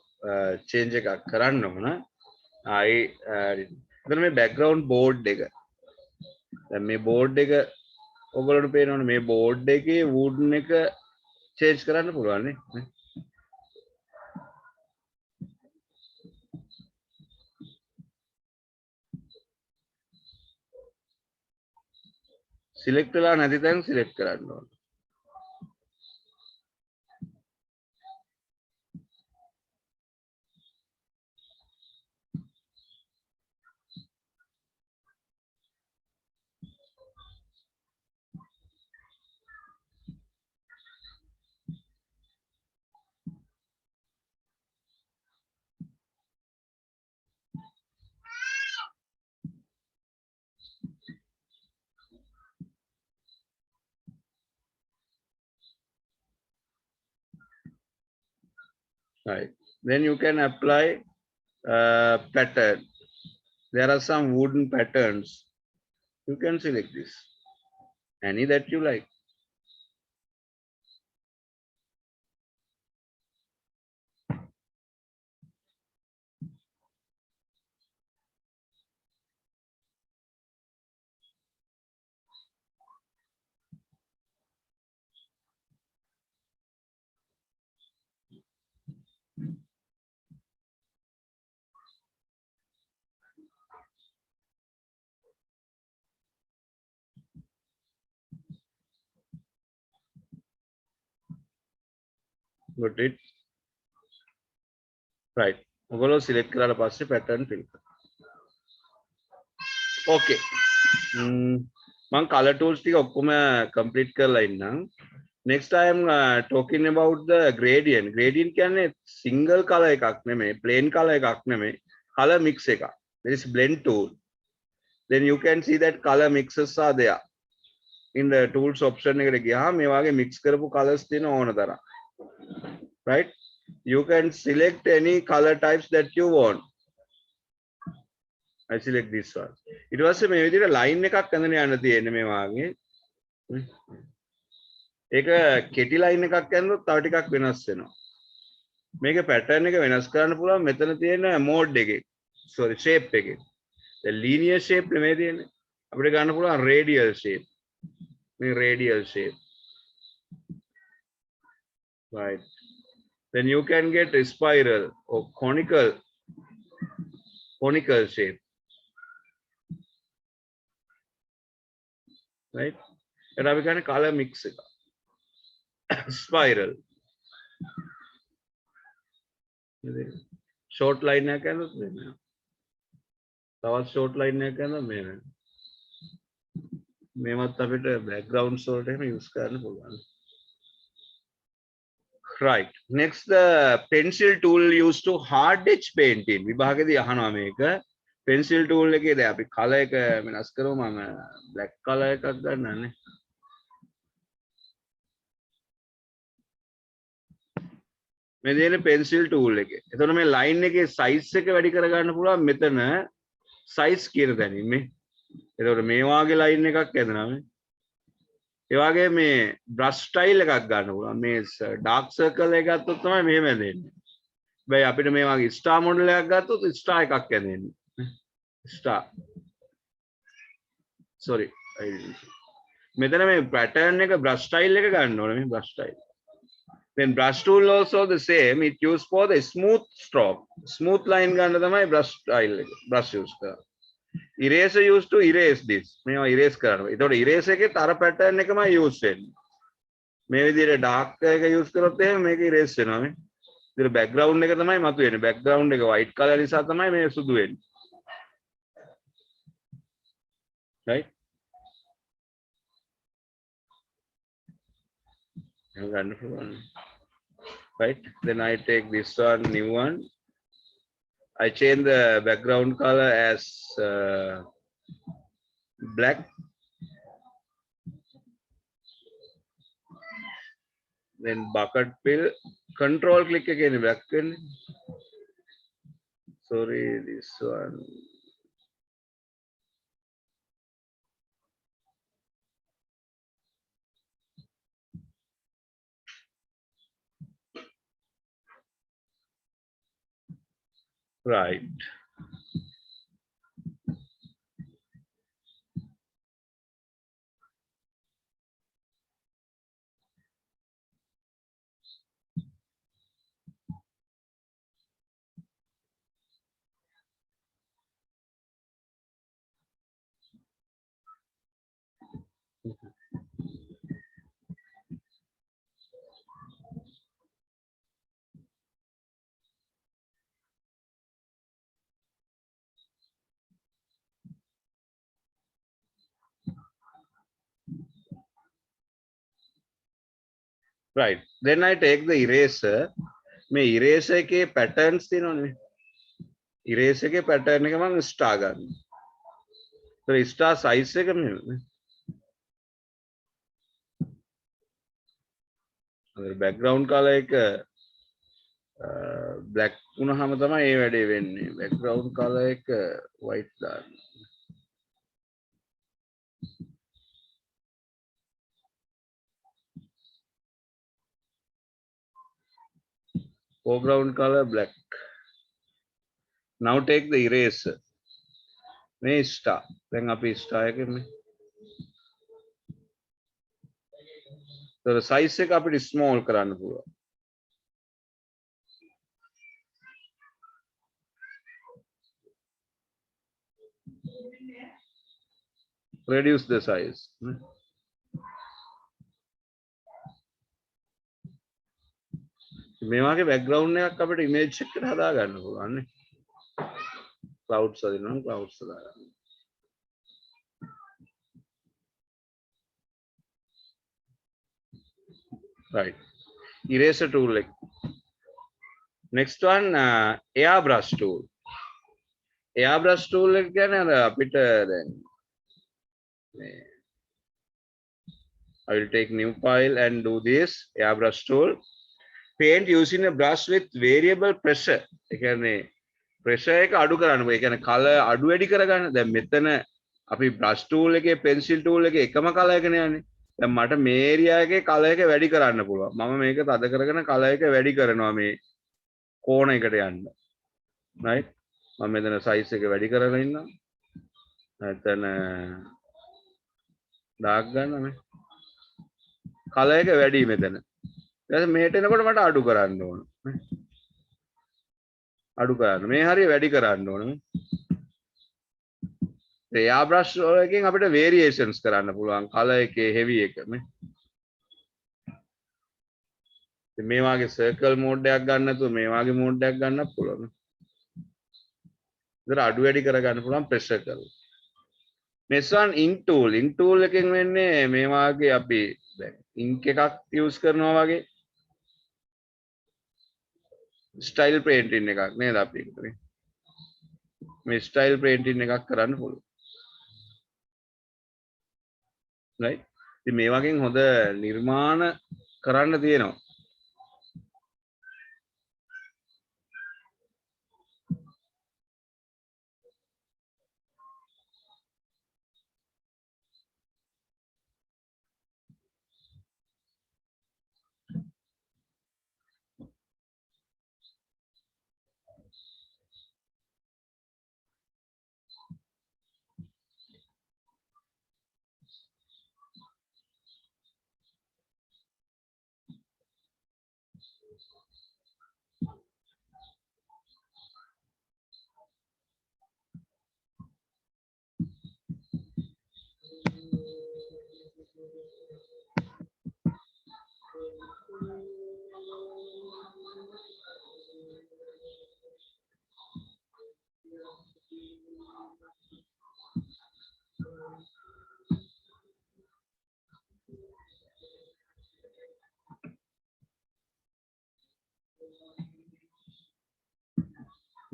change එකක් කරන්න ඕන ආයි එතන මේ background board එක දැන් මේ board එක ඔයගොල්ලන්ට පේනවනේ මේ board එකේ wooden එක change කරන්න පුළුවන් නේ select වෙලා නැති තැන් select කරන්න ඕන right then you can apply pattern there are some wooden patterns you can select this any that you like got it right ඔයගොල්ලෝ select කරලා පස්සේ pattern fill okay මම color tools ටික ඔක්කොම complete කරලා ඉන්නම් next I am talking about the gradient කියන්නේ single color එකක් නෙමෙයි plain color එකක් නෙමෙයි color mix එකක් there is blend tool then you can see that color mixes are there in the tools option එකට ගියාම මේ වගේ mix කරපු colors තියෙන ඕන තරම් right you can select any color types that you want I select this one ඊට පස්සේ මේ විදිහට line එකක් අඳගෙන යන්න තියෙන්නේ මේ වාගේ ඒක කෙටි line එකක් ඇඳුනොත් තව ටිකක් වෙනස් වෙනවා මේකේ pattern එක වෙනස් කරන්න පුළුවන් මෙතන තියෙන mode එකේ sorry shape එකේ the linear shape නෙමෙයි තියෙන්නේ අපිට ගන්න පුළුවන් radial shape මේ radial shape right then you can get a spiral or conical shape right and we can color mix එක spiral short line එකක් කරනොත් මෙන්න තවත් short line එකක් කරනවා මේවත් අපිට backgrounds වලට එහෙම use කරන්න පුළුවන් right next the pencil tool used to hard edge painting විභාගෙදී අහනවා මේක pencil tool එකේ දැන් අපි color එක වෙනස් කරමු මම black color එකක් ගන්නනේ මේ දෙන්නේ pencil tool එකේ එතකොට මේ line එකේ size එක වැඩි කර ගන්න පුළුවන් මෙතන size කියන තැනින් මේ එතකොට මේ වාගේ line එකක් ඇදෙනවා මේ ඒ වගේ මේ brush style එකක් ගන්න පුළුවන් මේ dark circle එක ගත්තොත් තමයි මෙහෙම ඇදෙන්නේ බයි අපිට මේ වගේ star model එකක් ගත්තොත් star එකක් ඇදෙන්නේ star sorry මෙතන මේ pattern එක brush style එක ගන්න ඕනේ මේ brush style then brush tool also the same it used for the smooth stroke smooth line ගන්න තමයි brush style එක brush use කරන්නේ eraser used to erase this මේවා erase කරනවා ඒතකොට erase එකෙත් අර pattern එකමයි use වෙන්නේ මේ විදිහට dark එක use කරොත් එහෙනම් මේක erase වෙනවා මේ ඉතින් background එක තමයි මතුවෙන්නේ background එක white color නිසා තමයි මේ සුදු වෙන්නේ right Wonderful one. Right. Then I take this one, new one. I change the background color as black. Then bucket fill. Control click again black fill. Sorry, this one. Right. Right. Then I take the eraser. මේ eraser එකේ patterns තියෙනවනේ. eraser එකේ pattern එක මම star ගන්නවා. ඒතර star size එක මෙහෙම. අර background color එක black වුණාම තමයි මේ වැඩේ වෙන්නේ. background color එක white දාන්න. foreground color black. Now take the eraser. මේ star. දැන් අපි star එකේ මේ. ඒතර size එක අපිට small කරන්න පුළුවන්. Reduce the size. මේ වගේ background එකක් අපිට image එකට හදා ගන්න පුළුවන් නේ. clouds හදිනවා clouds හදා ගන්න. Right. Eraser tool එක. Next one airbrush tool. airbrush tool එක කියන්නේ අර අපිට දැන් I will take new file and do this airbrush tool. Paint using a brush with variable pressure. ඒ කියන්නේ pressure එක අඩු කරන්න. ඒ කියන්නේ color අඩු වැඩි කරගන්න. දැන් මෙතන අපි brush tool එකේ pencil tool එකේ එකම color එකනේ යන්නේ. දැන් මට මේ area එකේ color එක වැඩි කරන්න පුළුවන්. මම මේක තද කරගෙන color එක වැඩි කරනවා මේ කෝණ එකට යන්න. right? මම මෙතන size එක වැඩි කරලා ඉන්නවා. නැත්නම් dark ගන්නවා මේ. color එක වැඩි මෙතන. ඊට මෙහෙට එනකොට මට අඩු කරන්න ඕන. අඩු කරන්න. මේ හරිය වැඩි කරන්න ඕන. ඒ airbrush එකෙන් අපිට variations කරන්න පුළුවන්. color එකේ heavy එක මේ. මේ වගේ circle mode එකක් ගන්න නැතුව මේ වගේ mode එකක් ගන්නත් පුළුවන්. ඉතින් අඩු වැඩි කර ගන්න පුළුවන් pressure කරලා. next one ink tool. ink tool එකෙන් වෙන්නේ මේ වගේ අපි දැන් ink එකක් use කරනවා වගේ style painting එකක් නේද අපි කරේ. මේ style painting එකක් කරන්න පුළුවන්. right? ඉතින් මේ වගේ හොඳ නිර්මාණ කරන්න තියෙනවා.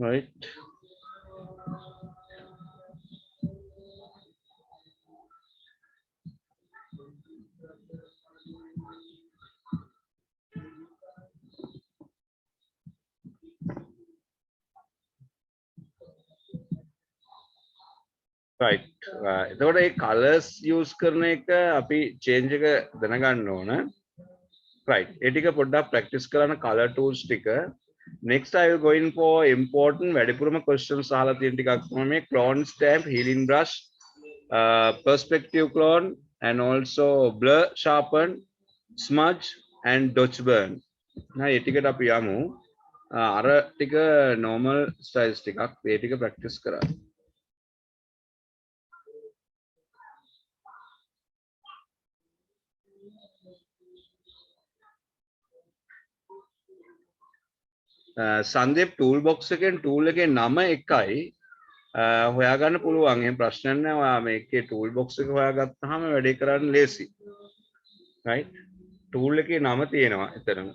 right. right. එතකොට මේ colors use කරන එක අපි change එක දැනගන්න ඕන. right. ඒ ටික පොඩ්ඩක් practice කරන්න color tools ටික. next I will go in for important වැඩිපුරම questions අහලා තියෙන ටිකක් තමයි මේ clone stamp, healing brush, perspective clone and also blur, sharpen, smudge and dodge burn. nah ඒ ටිකට අපි යමු. අර ටික normal styles ටිකක් ඒ ටික practice කරා. සංදීප් ටූල් බොක්ස් එකෙන් ටූල් එකේ නම එකයි හොයාගන්න පුළුවන්. එහෙම ප්‍රශ්නයක් නෑ. ඔයා මේකේ ටූල් බොක්ස් එක හොයාගත්තාම වැඩේ කරන්න ලේසි. right. ටූල් එකේ නම තියෙනවා එතරම්.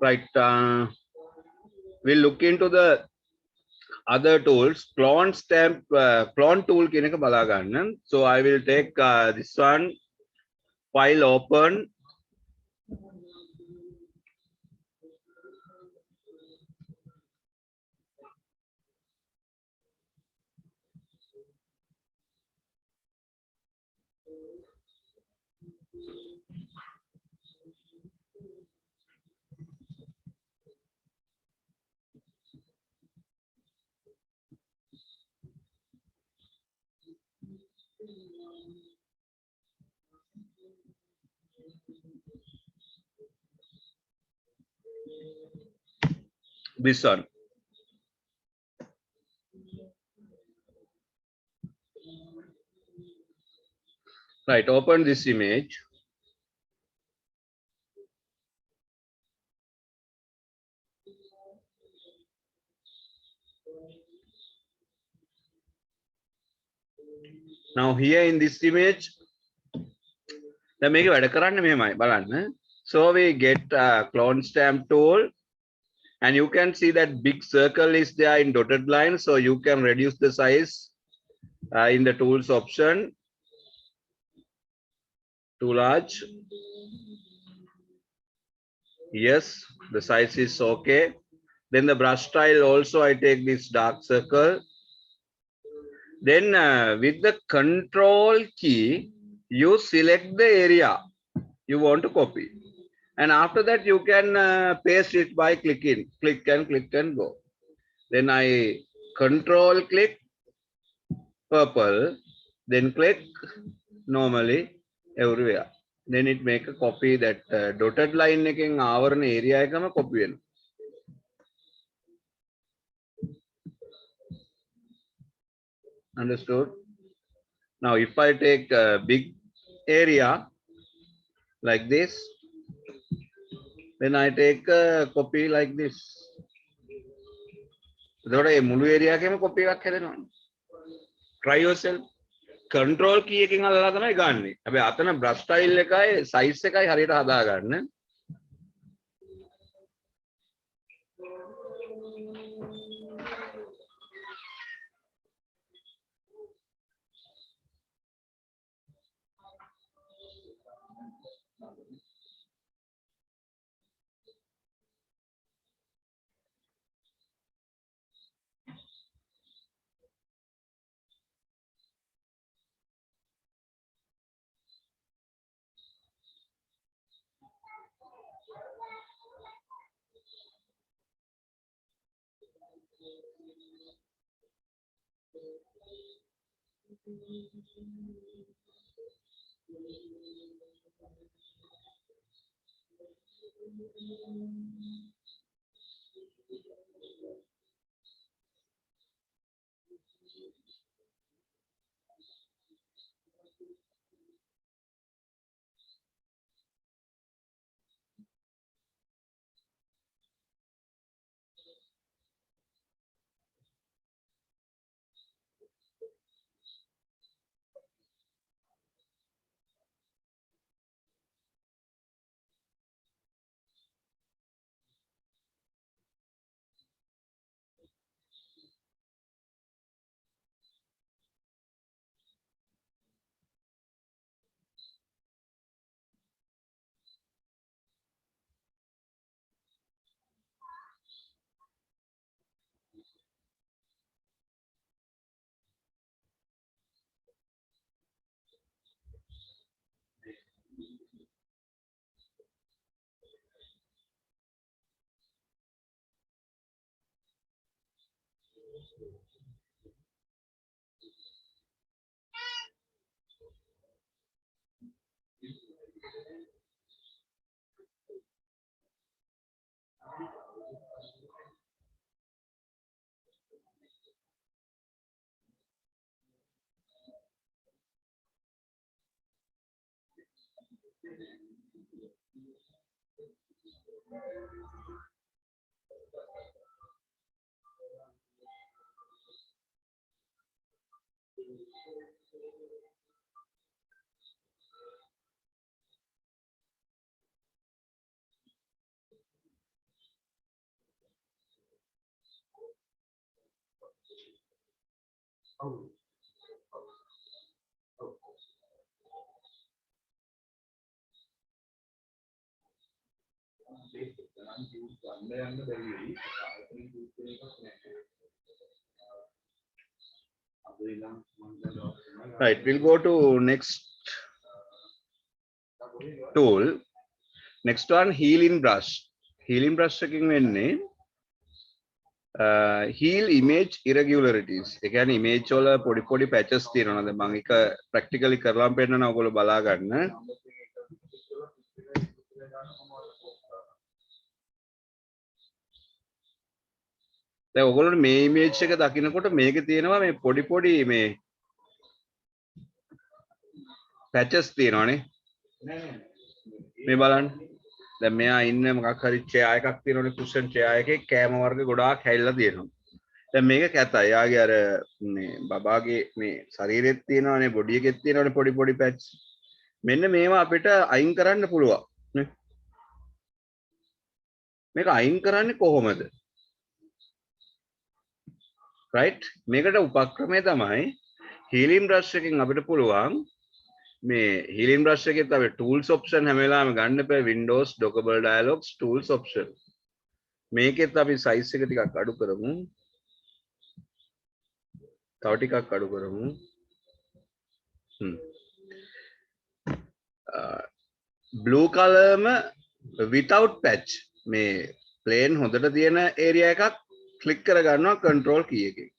right. We'll look into the other tools. Clone stamp, clone tool කියන එක බලා ගන්න. So I will take this one, file open. This one. Right, open this image. Now here in this image, දැන් මේක වැඩ කරන්නේ මෙහෙමයි බලන්න. So we get clone stamp tool and you can see that big circle is there in dotted line, so you can reduce the size in the tools option. Too large. Yes, the size is okay. Then the brush style also I take this dark circle. Then with the control key, you select the area you want to copy. And after that, you can paste it by clicking, click and go. Then I control click purple, then click normally everywhere. Then it make a copy that dotted line එකෙන් ආවරණ area එකම copy වෙනවා. Understood? Now if I take a big area like this, then I take a copy like this. එතකොට මේ මුළු area එකේම copy එකක් හැදෙනවා. Try yourself. Control key එකකින් අල්ලලා තමයි ගන්නෙ. හැබැයි අතන brush style එකයි size එකයි හරියට හදා ගන්න. Right, we'll go to next tool. Next one, healing brush. Healing brush එකකින් වෙන්නේ heal image irregularities. ඒ කියන්නේ image වල පොඩි patches තියෙනවා. දැන් මම එක practically කරලාම පෙන්නනවා ඔයගොල්ලෝ බලා ගන්න. දැන් ඔයගොල්ලෝ මේ image එක දකිනකොට මේකේ තියෙනවා මේ පොඩි මේ patches තියෙනවානේ. මේ බලන්න. දැන් මෙයා ඉන්නේ මොකක් හරි chair එකක් තියෙනවනේ cushion chair එකේ කෑම වර්ග ගොඩාක් හැල්ලලා තියෙනවා. දැන් මේක කැතයි. යාගේ අර මේ බබාගේ මේ ශරීරෙත් තියෙනවනේ බොඩි එකෙත් තියෙනවනේ පොඩි patch. මෙන්න මේවා අපිට අයින් කරන්න පුළුවන් නේ. මේක අයින් කරන්නේ කොහොමද? right? මේකට උපක්‍රමය තමයි healing brush එකකින් අපිට පුළුවන් මේ healing brush එකේ අපි tools option හැම වෙලාවෙම ගන්න එපා. Windows dockable dialogs tools option. මේකෙත් අපි සයිස් එක ටිකක් අඩු කරමු. තව ටිකක් අඩු කරමු. blue color without patch මේ plane හොඳට තියෙන area එකක් click කර ගන්නවා control key එකෙන්.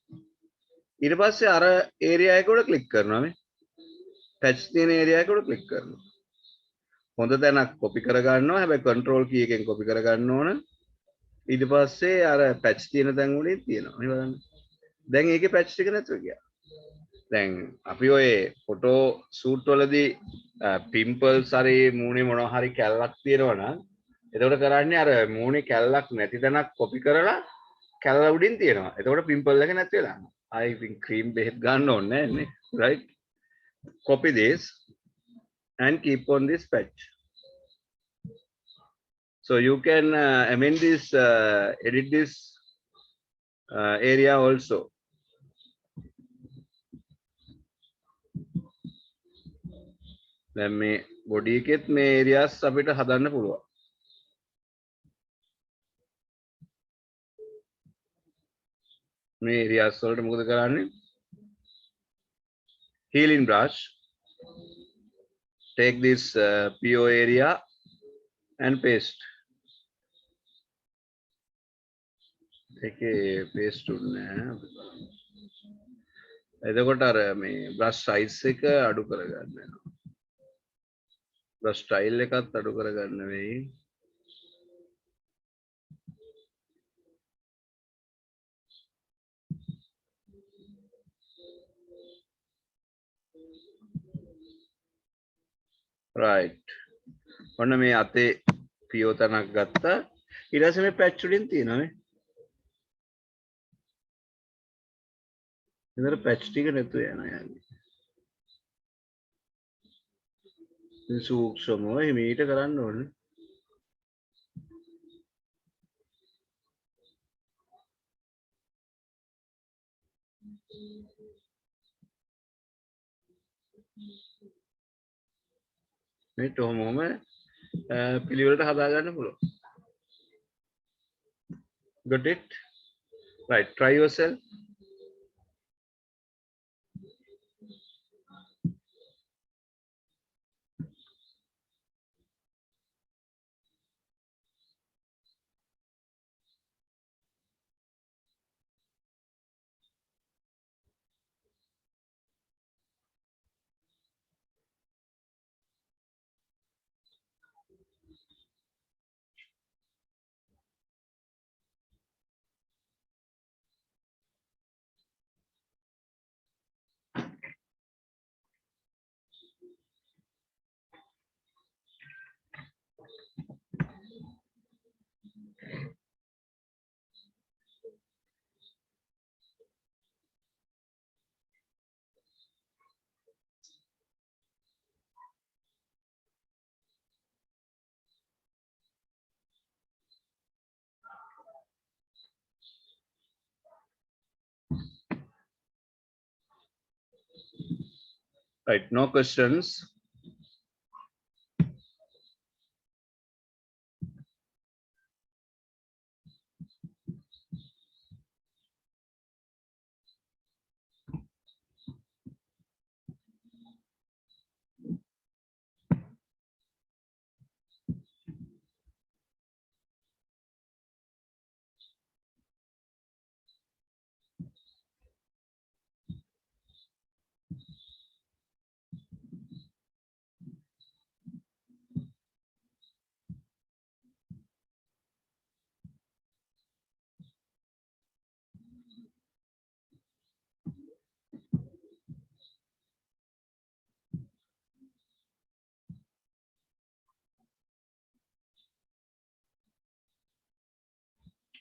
ඊට පස්සේ අර area එක උඩ click කරනවා මේ. patch තියෙන area එක උඩ click කරනවා. හොඳ තැනක් copy කර ගන්නවා. හැබැයි control key එකෙන් copy කර ගන්න ඕන. ඊට පස්සේ අර patch තියෙන තැන් වලින් තියෙනවා. මේ බලන්න. දැන් ඒකේ patch ටික නැතුව ගියා. දැන් අපි ඔය ෆොටෝ ෂූට් වලදී පිම්පල්ස් හරි මූණේ මොනවා හරි කැල්ලක් තියෙනවා නම් එතකොට කරන්නේ අර මූණේ කැල්ලක් නැති තැනක් කොපි කරලා කැල්ල උඩින් තියෙනවා. එතකොට පිම්පල් එක නැති වෙලා යනවා. ආයි ඉතින් ක්‍රීම් බෙහෙත් ගන්න ඕනේ නැහැ නේ. right? Copy this and keep on this patch. So you can amend this, edit this area also. දැන් මේ බොඩි එකෙත් මේ ඒරියාස් අපිට හදන්න පුළුවන්. මේ ඒරියාස් වලට මොකද කරන්නේ? healing brush, take this PO area and paste. ඒකේ paste උන්නේ. එතකොට අර මේ brush size එක අඩු කරගන්න වෙනවා. brush style එකත් අඩු කරගන්න වෙයි. right. ඔන්න මේ අතේ පියෝ තනක් ගත්තා. ඊට පස්සේ මේ patch වලින් තියෙනවා නේ. ඉතින් patch ටික නැතුව යනවා යන්නේ. ඉතින් සූක්ෂමව හිමීට කරන්න ඕනේ. මේ තොමම පිළිවෙලට හදා ගන්න පුළුවන්. got it? right, try yourself. right, no questions.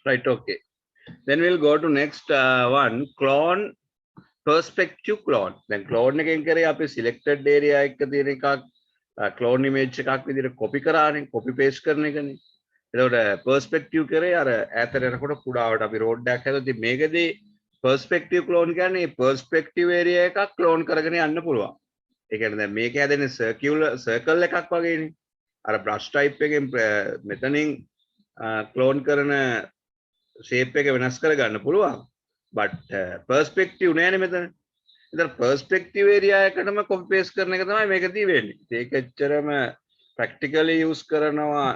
Right, okay. Then we'll go to next one, clone perspective clone. Then clone එකෙන් කරේ අපි selected area එක තියෙන එකක් clone image එකක් විදිහට copy කරානේ, copy paste කරන එකනේ. එතකොට perspective කරේ අර ඈතට යනකොට කුඩාවට අපි road එකක් හැදුවා. ඉතින් මේකදී perspective clone කියන්නේ perspective area එකක් clone කරගෙන යන්න පුළුවන්. ඒ කියන්නේ දැන් මේක හැදෙන්නේ circle එකක් වගේනේ. අර brush type එකෙන් මෙතනින් clone කරන ෂේප් එක වෙනස් කරගන්න පුළුවන්. but perspective නෑනේ මෙතන. ඉතින් perspective area එකටම copy paste කරන එක තමයි මේකදී වෙන්නේ. ඒක ඇත්තටම practically use කරනවා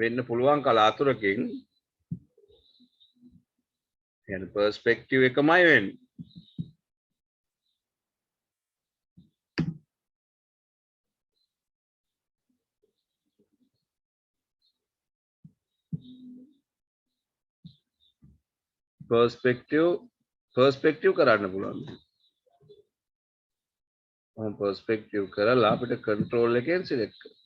වෙන්න පුළුවන් කලාතුරකින්. يعني perspective එකමයි වෙන්නේ. perspective කරන්න පුළුවන්. perspective කරලා අපිට control එකෙන් select කරන්න.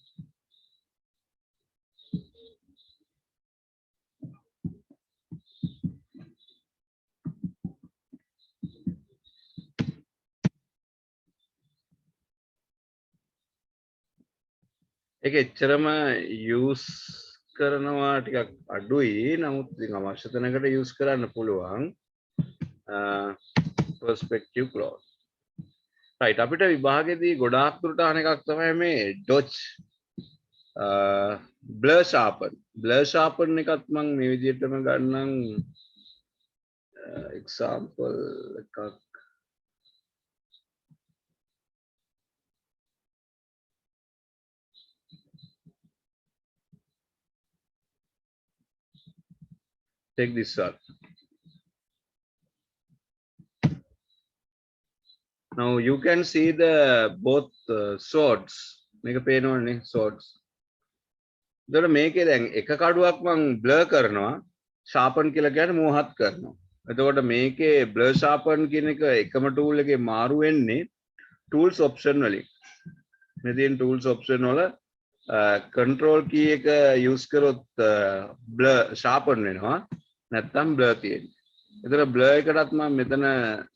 ඒක එච්චරම use කරනවා ටිකක් අඩුයි. නමුත් ඉතින් අවශ්‍ය තැනකට use කරන්න පුළුවන්. perspective cloth. right අපිට විභාගෙදී ගොඩාක් දුරට අහන එකක් තමයි මේ dodge blur sharpen එකත් මම මේ විදිහටම ගන්නම් example එකක්. take this one. Now you can see the both swords. මේක පේනවනේ swords. එතකොට මේකේ දැන් එක කඩුවක් මම blur කරනවා sharpen කියලා කියන්නේ මෝහත් කරනවා. එතකොට මේකේ blur sharpen කියන එක එකම tool එකේ මාරු වෙන්නේ tools option වලින්. මේ තියෙන tools option වල control key එක use කරොත් blur sharpen වෙනවා. නැත්තම් blur තියෙන්නේ. එතන blur එකටත් මම මෙතන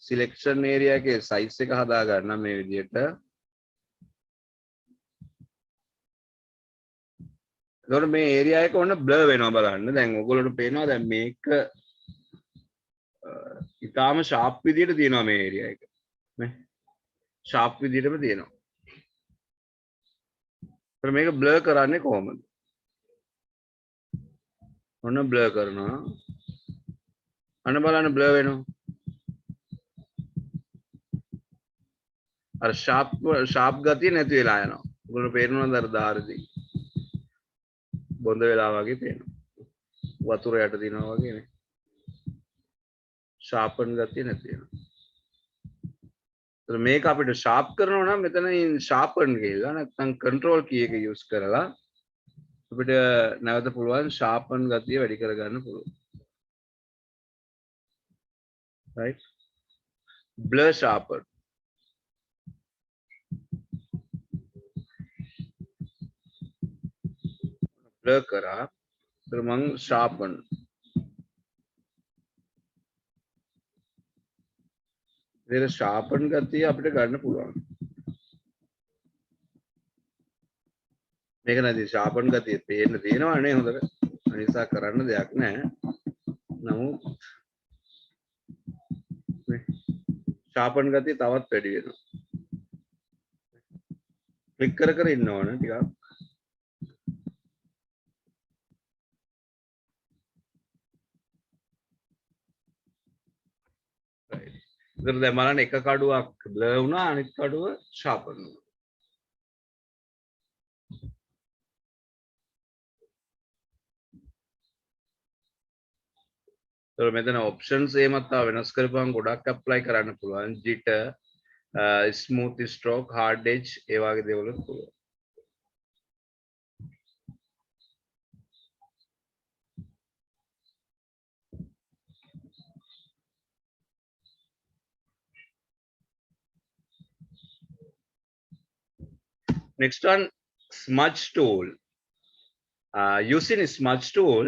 selection area එකේ size එක හදා ගන්නම් මේ විදිහට. එතකොට මේ area එක ඔන්න blur වෙනවා බලන්න. දැන් ඔයගොල්ලන්ට පේනවා දැන් මේක ඊටාම sharp විදිහට තියෙනවා මේ area එක. නේ? sharp විදිහටම තියෙනවා. එතකොට මේක blur කරන්නේ කොහොමද? ඔන්න blur කරනවා. අන්න බලන්න blur වෙනවා. අර sharp ගතිය නැති වෙලා යනවා. ඔයගොල්ලෝ පේනවද අර දාරදී? බොඳ වෙලා වගේ පේනවා. වතුර යට දිනවා වගේ නේ. sharpen ගතිය නැති වෙනවා. ඒතර මේක අපිට sharp කරනවා නම් මෙතන sharpen කියලා නැත්නම් control key එක use කරලා අපිට නැවත පුළුවන් sharpen ගතිය වැඩි කරගන්න පුළුවන්. right blur sharpen blur කරා तर मग sharpen ඉතින් sharpen ගතිය අපිට ගන්න පුළුවන්. මේක නැති sharpen ගතිය පේන්න තියෙනවනේ හොඳට. අනිසා කරන්න දෙයක් නැහැ. නමුත් sharpen ගතිය තවත් වැඩි වෙනවා. ක්ලික් කර කර ඉන්න ඕනේ ටිකක්. ඉතින් දැන් බලන්න එක කඩුවක් blur වුණා අනිත් කඩුව sharpen වුණා. ඒතර මෙතන options එහෙමත් තා වෙනස් කරපුවම ගොඩක් apply කරන්න පුළුවන්. jitter, smooth stroke, hard edge ඒ වගේ දේවල් පුළුවන්. Next one, smudge tool. Using smudge tool,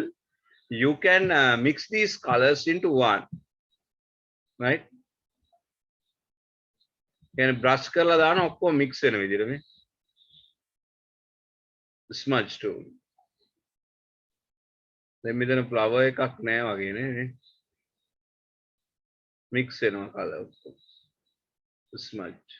you can mix these colors into one, right? Yani brush කරලා දාන ඔක්කොම mix වෙන විදිහට මේ smudge tool. දැන් මෙතන flower එකක් නෑ වගේ නේ. mix වෙනවා color ඔක්කොම. smudge.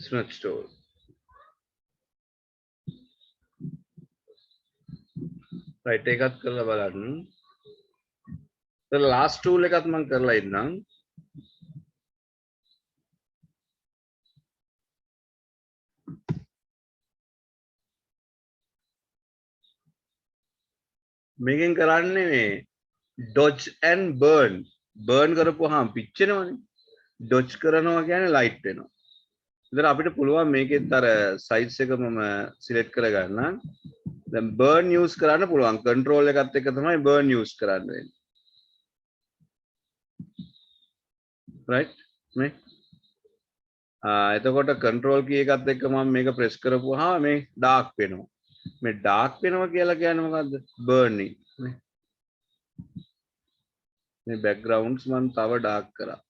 Smart store. Right, එකත් කරලා බලන්න. The last tool එකත් මම කරලා ඉන්නම්. මේකෙන් කරන්නේ මේ dodge and burn. burn කරපුවාම පිච්චෙනවනේ. dodge කරනවා කියන්නේ light වෙනවා. ඉතින් අපිට පුළුවන් මේකෙත් අර size එක මම select කරගන්න. දැන් burn use කරන්න පුළුවන්. control එකත් එක්ක තමයි burn use කරන්න වෙන්නේ. right මේ එතකොට control key එකත් එක්ක මම මේක press කරපුවාම මේ dark වෙනවා. මේ dark වෙනවා කියලා කියන්නේ මොකද්ද? burning නේ. මේ backgrounds මම තව dark කරා.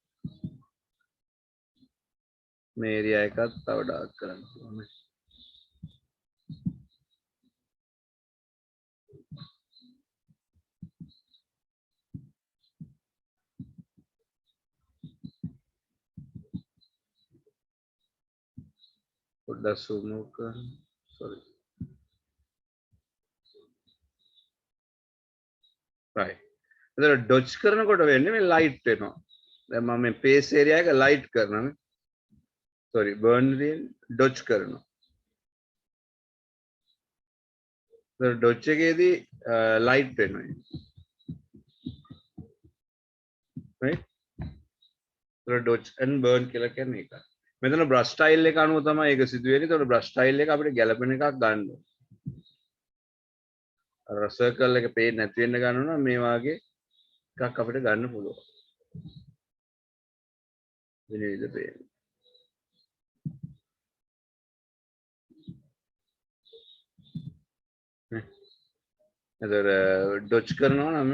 මේ area එකත් තව dark කරන්න ඕනේ. පොඩ්ඩක් zoom out කරන්න. sorry. right. එතකොට dodge කරනකොට වෙන්නේ මේ light වෙනවා. දැන් මම මේ face area එක light කරනවා නේ. sorry burn තියෙන්නේ dodge කරනවා. එතකොට dodge එකේදී light වෙනවා. right. එතකොට dodge and burn කියලා කියන්නේ ඒකයි. මෙතන brush style එක අනුව තමයි ඒක සිදු වෙන්නේ. එතකොට brush style එක අපිට ගැලපෙන එකක් ගන්න ඕනේ. අර circle එක පේන්නේ නැති වෙන්න ගන්න නම් මේ වාගේ එකක් අපිට ගන්න පුළුවන්. වෙන විදිහට පේන්නේ. එතකොට dodge කරනවා නම්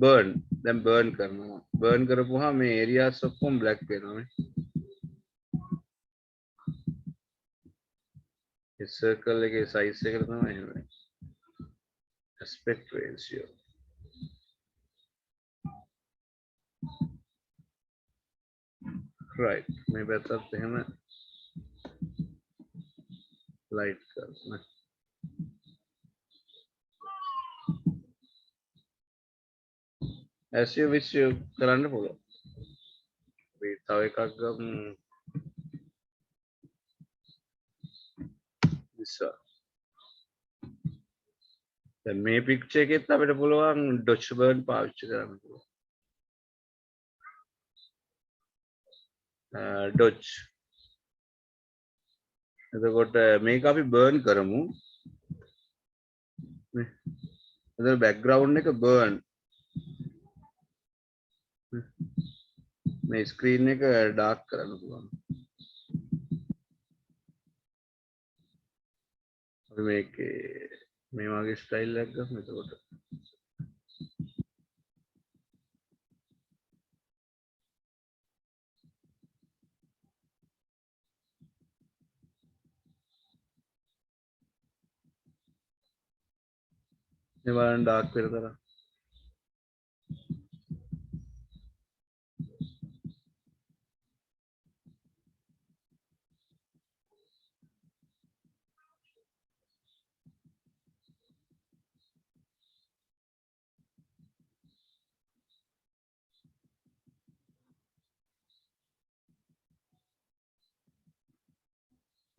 burn දැන් burn කරනවා. burn කරපුවාම මේ areas ඔක්කොම black වෙනවා නේ. ඒ circle එකේ size එකට තමයි එහෙම වෙන්නේ. aspect ratio. right මේ පැත්තත් එහෙම light කරනවා. as you wish you කරන්න පුළුවන්. අපි තව එකක් ගමු. this one. දැන් මේ picture එකෙත් අපිට පුළුවන් dodge burn පාවිච්චි කරන්න පුළුවන්. dodge. එතකොට මේක අපි burn කරමු. එතකොට background එක burn. මේ screen එක dark කරන්න පුළුවන්. අපි මේකේ මේ වගේ style එකක් ගමු එතකොට. මේ බලන්න dark වෙන තරම්.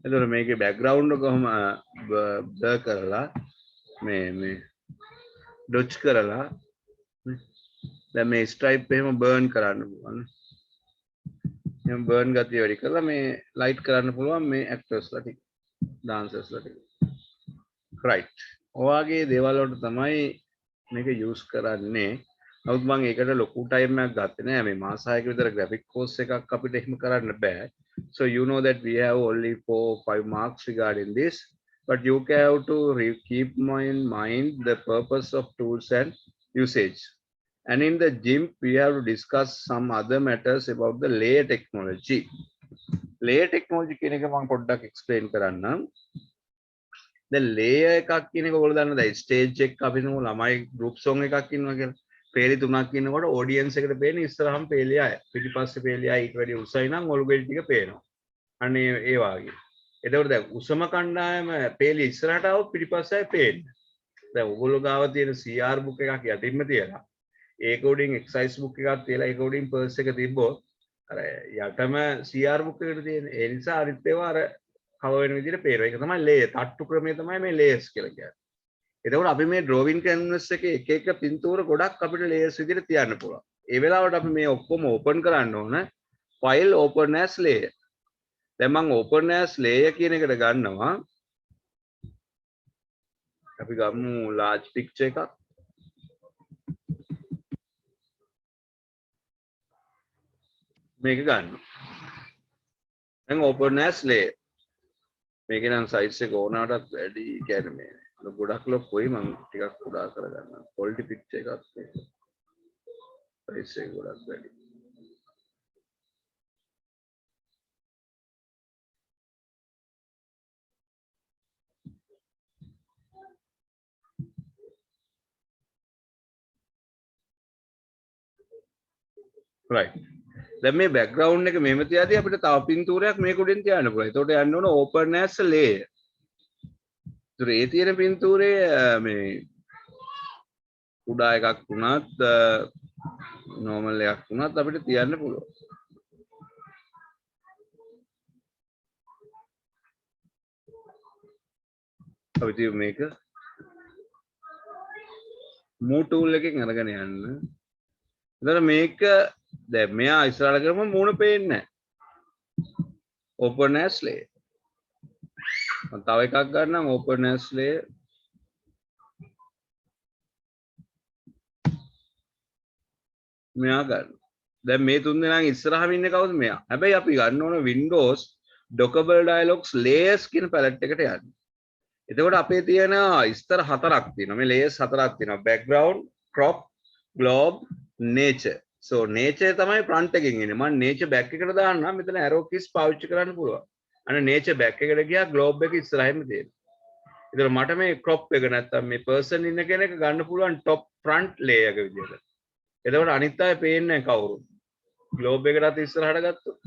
එතකොට මේකේ background එක කොහොම blur කරලා මේ dodge කරලා දැන් මේ stripe එහෙම burn කරන්න පුළුවන්. එහෙම burn ගතිය වැඩි කරලා මේ light කරන්න පුළුවන් මේ actors ලා ටික dancers ලා ටික. right. ඔයගේ දේවල් වලට තමයි මේක use කරන්නේ. නමුත් මම ඒකට ලොකු time එකක් ගත්තේ නෑ. මේ මාස 6ක විතර graphic course එකක් අපිට එහෙම කරන්න බෑ. So you know that we have only 4-5 marks regarding this, but you have to keep in mind the purpose of tools and usage. And in the GIMP, we have to discuss some other matters about the layer technology. Layer technology කියන එක මම පොඩ්ඩක් explain කරන්නම්. The layer එකක් කියන එක ඔයගොල්ලෝ දන්නවද? stage එක අපි නෝ ළමයි group song එකක් ඉන්නවා කියලා. පේලි 3ක් ඉන්නකොට ඔඩියන්ස් එකට පේන්නේ ඉස්සරහම පේලිය අය. පිටිපස්සේ පේලිය අය ඊට වැඩි උසයි නම් ඔලුගෙඩි ටික පේනවා. අන්න ඒ වාගේ. එතකොට දැන් උසම කණ්ඩායම පේලිය ඉස්සරහට આવොත් පිටිපස්සේ අය පේන්නේ. දැන් ඔයගොල්ලෝ ගාව තියෙන CR බුක් එකක් යටින්ම තියලා ඒක උඩින් එක්සයිස් බුක් එකක් තියලා ඒක උඩින් පර්ස් එක තිබ්බොත් අර යටම CR බුක් එකට තියෙන. ඒ නිසා අනිත් ඒවා අර කව වෙන විදිහට පේනවා. ඒක තමයි ලේයර්. තට්ටු ක්‍රමය තමයි මේ ලේයර්ස් කියලා කියන්නේ. එතකොට අපි මේ ඩ්‍රෝවින් කැන්වස් එකේ එක පින්තූර ගොඩක් අපිට ලේයර්ස් විදිහට තියන්න පුළුවන්. ඒ වෙලාවට අපි මේ ඔක්කොම ඕපන් කරන්න ඕන. ෆයිල් ඕපන් ඇස් ලේයර්. දැන් මම ඕපන් ඇස් ලේයර් කියන එකට ගන්නවා. අපි ගමු large picture එකක්. මේක ගන්නවා. දැන් ඕපන් ඇස් ලේයර්. මේක නම් සයිස් එක ඕනටත් වැඩි කියන්නේ මේ ගොඩක් ලොකුයි මම ටිකක් කුඩා කරගන්නවා. quality picture එකක් සයිස් එක ගොඩක් වැඩි. right. දැන් මේ බෑග්ග්‍රවුන්ඩ් එක මෙහෙම තියදී අපිට තව පින්තූරයක් මේක උඩින් තියන්න පුළුවන්. ඒතකොට යන්න ඕන open as layer. ඒතර ඒ තියෙන පින්තූරේ මේ කුඩා එකක් වුණත් normal එකක් වුණත් අපිට තියන්න පුළුවන්. අපි තියමු මේක move tool එකෙන් අරගෙන යන්න. එතන මේක දැන් මෙයා ඉස්සරහට කරපුවම මූණ පේන්නේ නැහැ. open as layer. මම තව එකක් ගන්නම් open as layer. මෙයා ගන්න. දැන් මේ තුන් දෙනාගෙන් ඉස්සරහම ඉන්නේ කවුද මෙයා? හැබැයි අපි ගන්න ඕන Windows dockable dialogs layers කියන palette එකට යන්න. එතකොට අපේ තියෙන ස්තර හතරක් තියෙනවා. මේ layers හතරක් තියෙනවා. background, crop, globe, nature. so nature තමයි front එකකින් එන්නේ. මම nature back එකට දාන්නම්. මෙතන arrow keys පාවිච්චි කරන්න පුළුවන්. අන්න nature back එකට ගියා globe එක ඉස්සරහින්ම තියෙනවා. ඒතර මට මේ crop එක නැත්තම් මේ person ඉන්න කෙනෙක් ගන්න පුළුවන් top front layer එක විදියට. එතකොට අනිත් අය පේන්නේ නැහැ කවුරු. globe එකටත් ඉස්සරහට ගත්තොත්.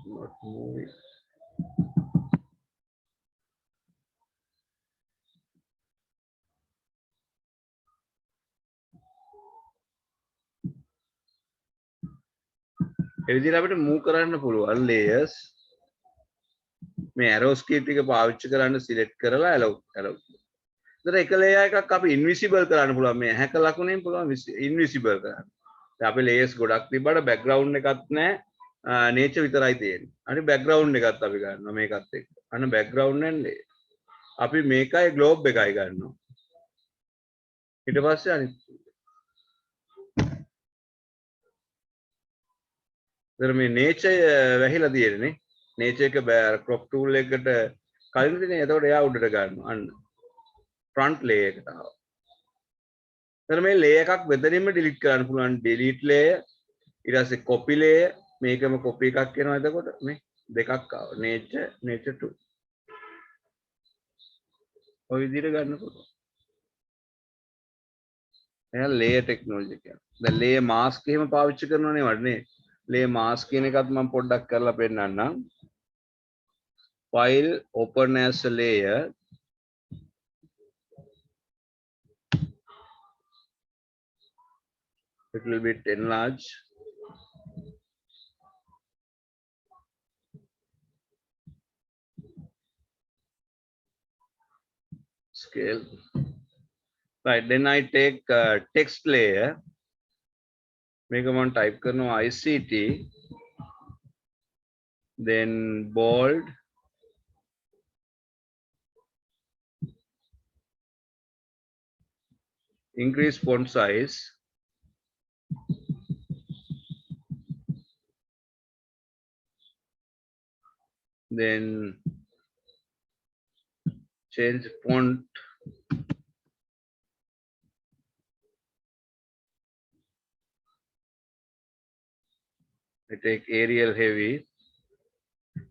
not moving. ඒ විදිහට අපිට move කරන්න පුළුවන් layers. මේ arrows key ටික පාවිච්චි කරන්න select කරලා allow. ඒතර එක layer එකක් අපි invisible කරන්න පුළුවන්. මේ හැක ලකුණෙන් පුළුවන් invisible කරන්න. දැන් අපේ layers ගොඩක් තිබ්බට background එකක් නැහැ. nature විතරයි තියෙන්නේ. අනිත් background එකත් අපි ගන්නවා මේකත් එක්ක. අන්න background and අපි මේකයි globe එකයි ගන්නවා. ඊට පස්සේ අනිත් දැන් මේ nature වැහිලා තියෙන්නේ. nature එක crop tool එකට කලින් තියෙන. එතකොට එයා උඩට ගන්නවා. අන්න front layer එකට ආවා. දැන් මේ layer එකක් වෙතනින්ම delete කරන්න පුළුවන්. delete layer ඊට පස්සේ copy layer මේකම copy එකක් එනවා. එතකොට මේ දෙකක් ආවා. nature 2. ඔය විදිහට ගන්න පුළුවන්. එහෙනම් layer technology කියන්නේ. දැන් layer mask එහෙම පාවිච්චි කරනවනේ වඩනේ. layer mask කියන එකත් මම පොඩ්ඩක් කරලා පෙන්නන්නම්. file open as a layer. Little bit enlarge. Scale. Right, then I take text layer. Make one type karno ICT. Then bold. Increase font size. Then change font. I take Arial heavy.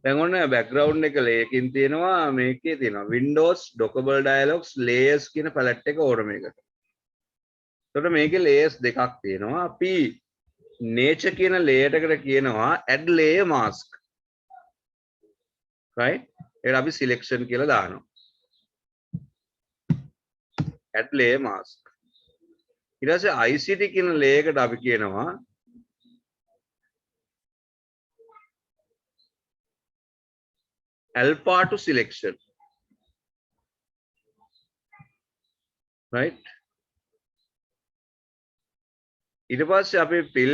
දැන් ඔන්න background එක ලේකින් තියෙනවා මේකේ තියෙනවා Windows dockable dialogs layers කියන palette එක ඕන මේකට. එතකොට මේකේ layers දෙකක් තියෙනවා. අපි nature කියන layer එකට කියනවා add layer mask. right? ඒකට අපි selection කියලා දානවා. add layer mask. ඊට පස්සේ ICT කියන layer එකට අපි කියනවා alpha to selection. right? ඊට පස්සේ අපි fill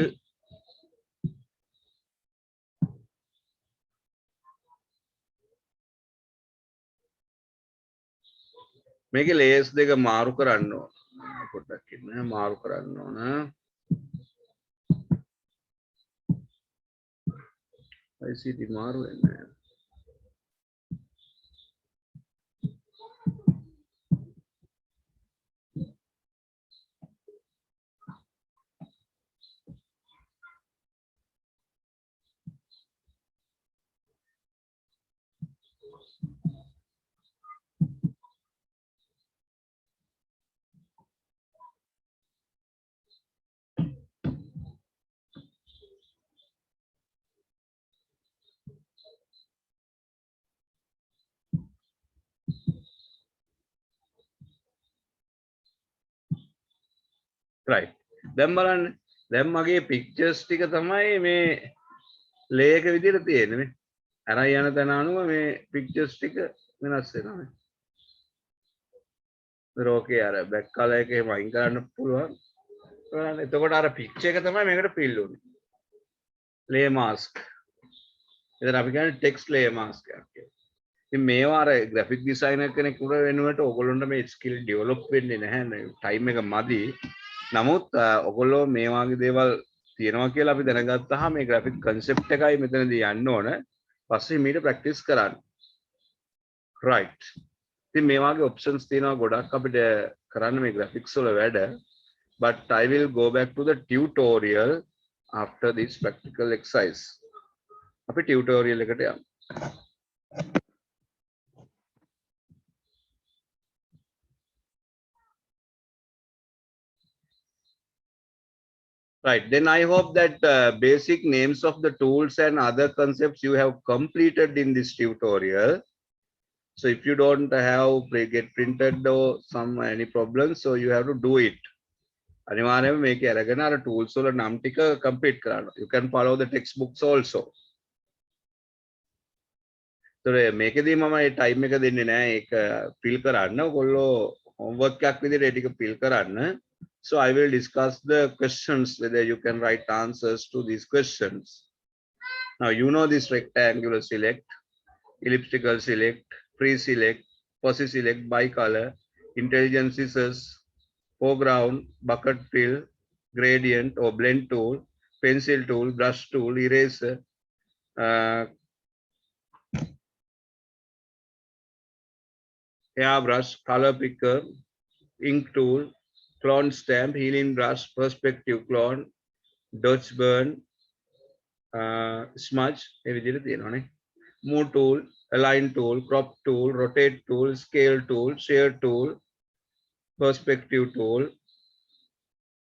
මේකේ layers දෙක මාරු කරන්න ඕන. පොඩ්ඩක් ඉන්න මාරු කරන්න ඕන. ICT මාරු වෙන්නේ නැහැ. right. දැන් බලන්න. දැන් මගේ pictures ටික තමයි මේ layer එක විදිහට තියෙන්නේ නේ. අරන් යන තැන අනුව මේ pictures ටික වෙනස් වෙනවා නේ. ඕකේ අර back color එක එහෙම අයින් කරන්න පුළුවන්. බලන්න. එතකොට අර picture එක තමයි මේකට fill උනේ. layer mask. එතන අපි කියන්නේ text layer mask එකක් කියලා. ඉතින් මේවා අර graphic designer කෙනෙකුට වෙනුවට ඔයගොල්ලන්ට මේ skill develop වෙන්නේ නැහැ නේ. time එක මදි. නමුත් ඔගොල්ලෝ මේ වගේ දේවල් තියෙනවා කියලා අපි දැනගත්තාම මේ graphic concept එකයි මෙතනදී යන්න ඕන. පස්සේ මීට practice කරන්න. right. ඉතින් මේ වගේ options තියෙනවා ගොඩක් අපිට කරන්න මේ graphics වල වැඩ. But I will go back to the tutorial after this practical exercise. අපි tutorial එකට යමු. Right, then I hope that basic names of the tools and other concepts you have completed in this tutorial. So if you don't have get printed or any problems, so you have to do it. අනිවාර්යයෙන්ම මේක අරගෙන අර tools වල නම් ටික complete කරන්න. You can follow the textbooks also. So මේකදී මම මේ time එක දෙන්නේ නැහැ ඒක fill කරන්න. ඔයගොල්ලෝ homework එකක් විදිහට ඒ ටික fill කරන්න. So I will discuss the questions whether you can write answers to these questions. Now you know this rectangular select, elliptical select, free select, fuzzy select, bicolor, intelligent scissors, foreground, bucket fill, gradient or blend tool, pencil tool, brush tool, eraser, airbrush, color picker, ink tool, clone stamp, healing brush, perspective clone, Dutch burn, smudge, move tool, align tool, crop tool, rotate tool, scale tool, share tool, perspective tool,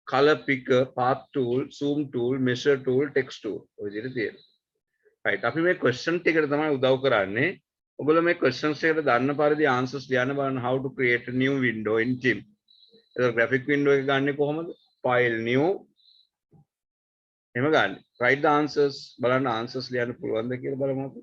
color picker, path tool, zoom tool, measure tool, text tool. right. අපි මේ question ටිකට තමයි උදව් කරන්නේ. ඔයගොල්ලෝ මේ questions එකට දන්න පරිදි answers ලියන්න බලන්න how to create a new window in GIMP. ඒක graphic window එක ගන්නෙ කොහොමද? file new එහෙම ගන්න. write the answers බලන්න answers ලියන්න පුළුවන්ද කියලා බලමු අපි.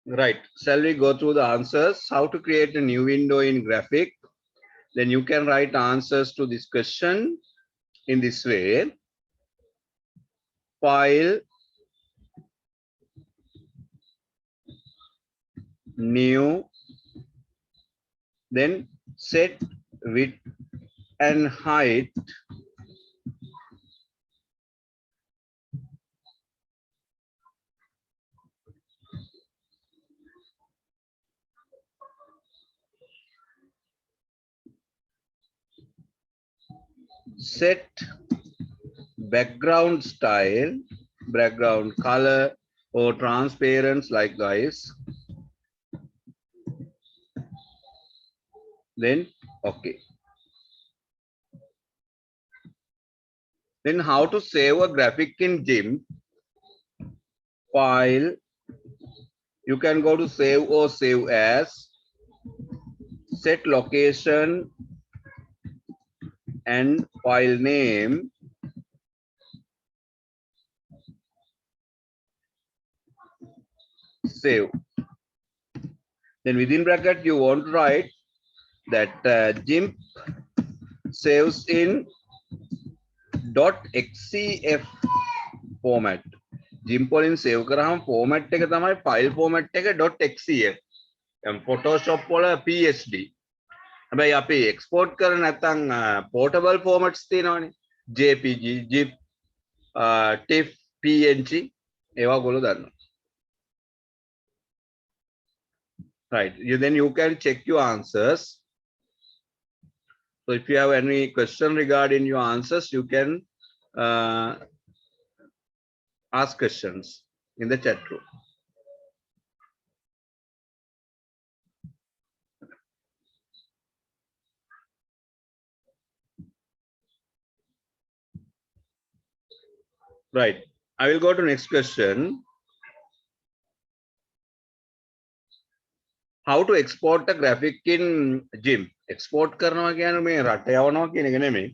Right. Shall we go through the answers? How to create a new window in Graphic? Then you can write answers to this question in this way. File, new, then set width and height. Set background style, background color or transparent like guys. Then okay. Then how to save a graphic in GIMP? File, you can go to save or save as, set location and file name, save. Then within bracket you want to write that GIMP saves in .xcf format. GIMP වලින් save කරාම format එක තමයි file format එක .xcf. Photoshop වල PSD. හැබැයි අපි export කරන නැත්නම් portable formats තියෙනවානේ. JPG, GIF, TIFF, PNG ඒවා ඔයගොල්ලෝ දන්නවා. Right. Then you can check your answers. So if you have any question regarding your answers, you can ask questions in the chat room. Right. I will go to next question. How to export a graphic in GIMP? Export කරනවා කියන්නේ මේ රට යවනවා කියන එක නෙමෙයි.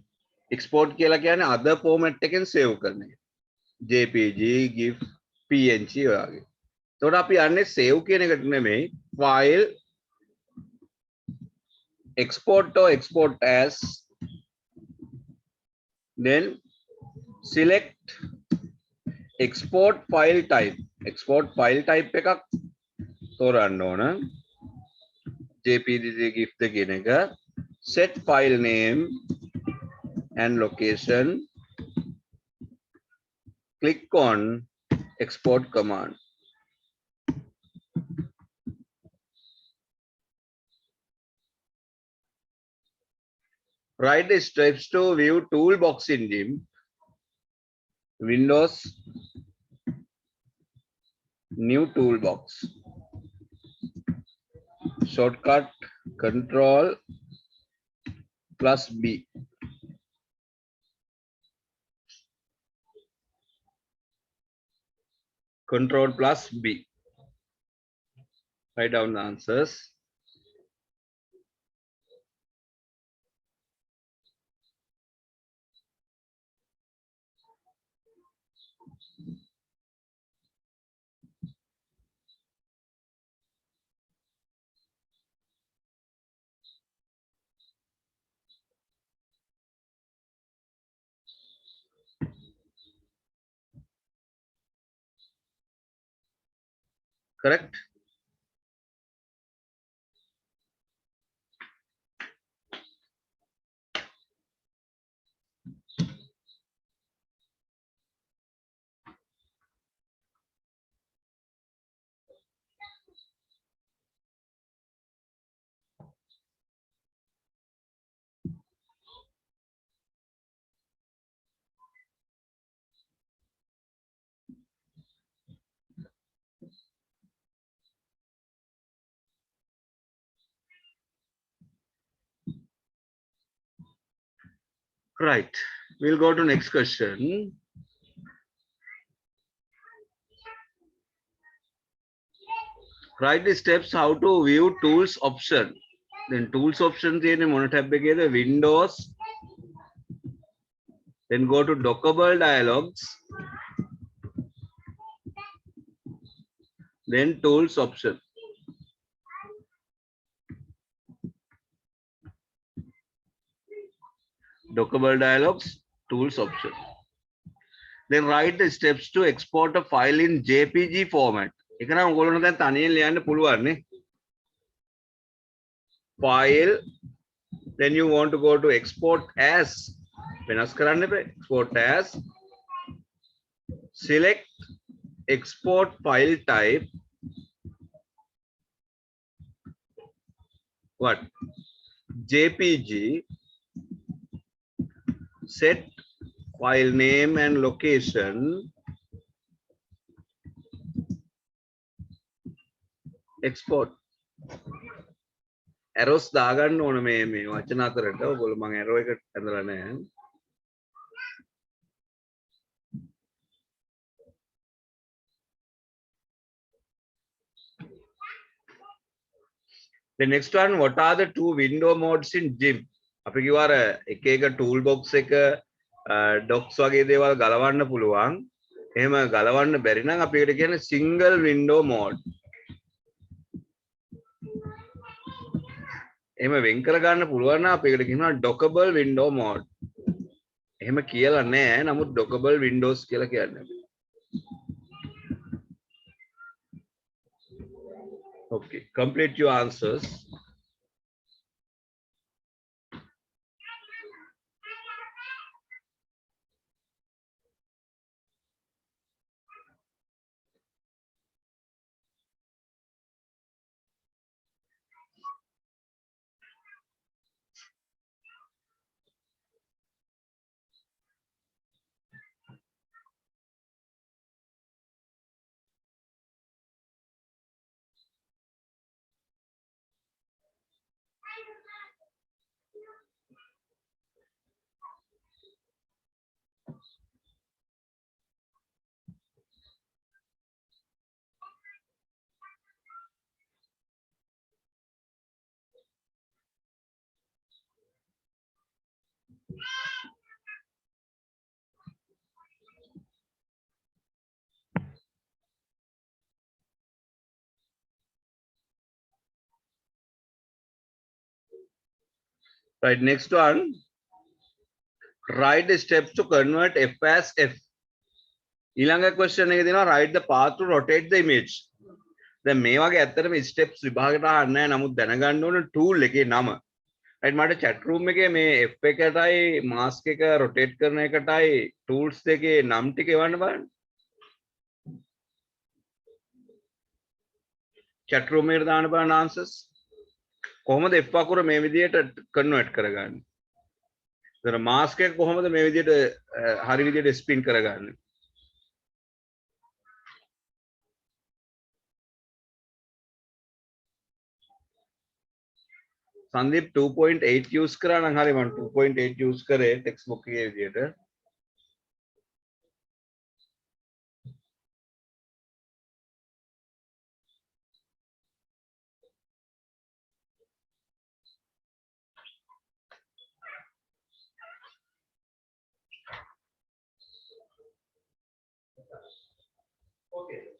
Export කියලා කියන්නේ other format එකෙන් save කරන එක. JPG, GIF, PNG වගේ. එතකොට අපි යන්නේ save කියන එකට නෙමෙයි. File, export or export as, then select export file type. Export file type එකක් තෝරන්න ඕන. JPG, GIF කියන එක. Set file name and location. Click on export command. Write the steps to view toolbox in GIMP. Windows, new toolbox. Shortcut Control plus B. Control plus B. Write down the answers. Correct? Right. We'll go to next question. Write the steps how to view tools option. Then tools option තියෙන්නේ මොන tab එකේද? Windows. Then go to dockable dialogs. Then tools option. Dockable dialogs, tools option. Then write the steps to export a file in JPG format. එක නම් ඔයගොල්ලෝ දැන් තනියෙන් ලියන්න පුළුවන් නේ. File, then you want to go to export as. වෙනස් කරන්න එපා. Export as. Select export file type. What? JPG. Set file name and location. Export. ඇරොස් දාගන්න ඕන මේ වචන අතරට. ඔයගොල්ලෝ මම ඇරෝ එක ඇඳලා නැහැ. The next one, what are the two window modes in GIMP? අපි කිව්වා අර එක එක tool box එක docs වගේ දේවල් ගලවන්න පුළුවන්. එහෙම ගලවන්න බැරි නම් අපි ඒකට කියන්නේ single window mode. එහෙම වෙන් කර ගන්න පුළුවන් නම් අපි ඒකට කියනවා dockable window mode. එහෙම කියලා නෑ. නමුත් dockable windows කියලා කියන්නේ. Okay, complete your answers. Right, next one. Write the steps to convert F as F. ඊළඟ question එකේ දෙනවා write the path to rotate the image. දැන් මේ වගේ ඇත්තටම steps විභාගයට අහන්නේ නැහැ. නමුත් දැනගන්න ඕන tool එකේ නම. right, මට chat room එකේ මේ F එකටයි mask එක rotate කරන එකටයි tools දෙකේ නම් ටික එවන්න බලන්න. chat room එකට දාන්න බලන්න answers. කොහොමද F අකුර මේ විදිහට convert කරගන්නේ? එතන mask එක කොහොමද මේ විදිහට හරි විදිහට spin කරගන්නේ? Sandeep 2.8 use කරා නම් හරි මම 2.8 use කරේ text book එකේ විදිහට. Okay.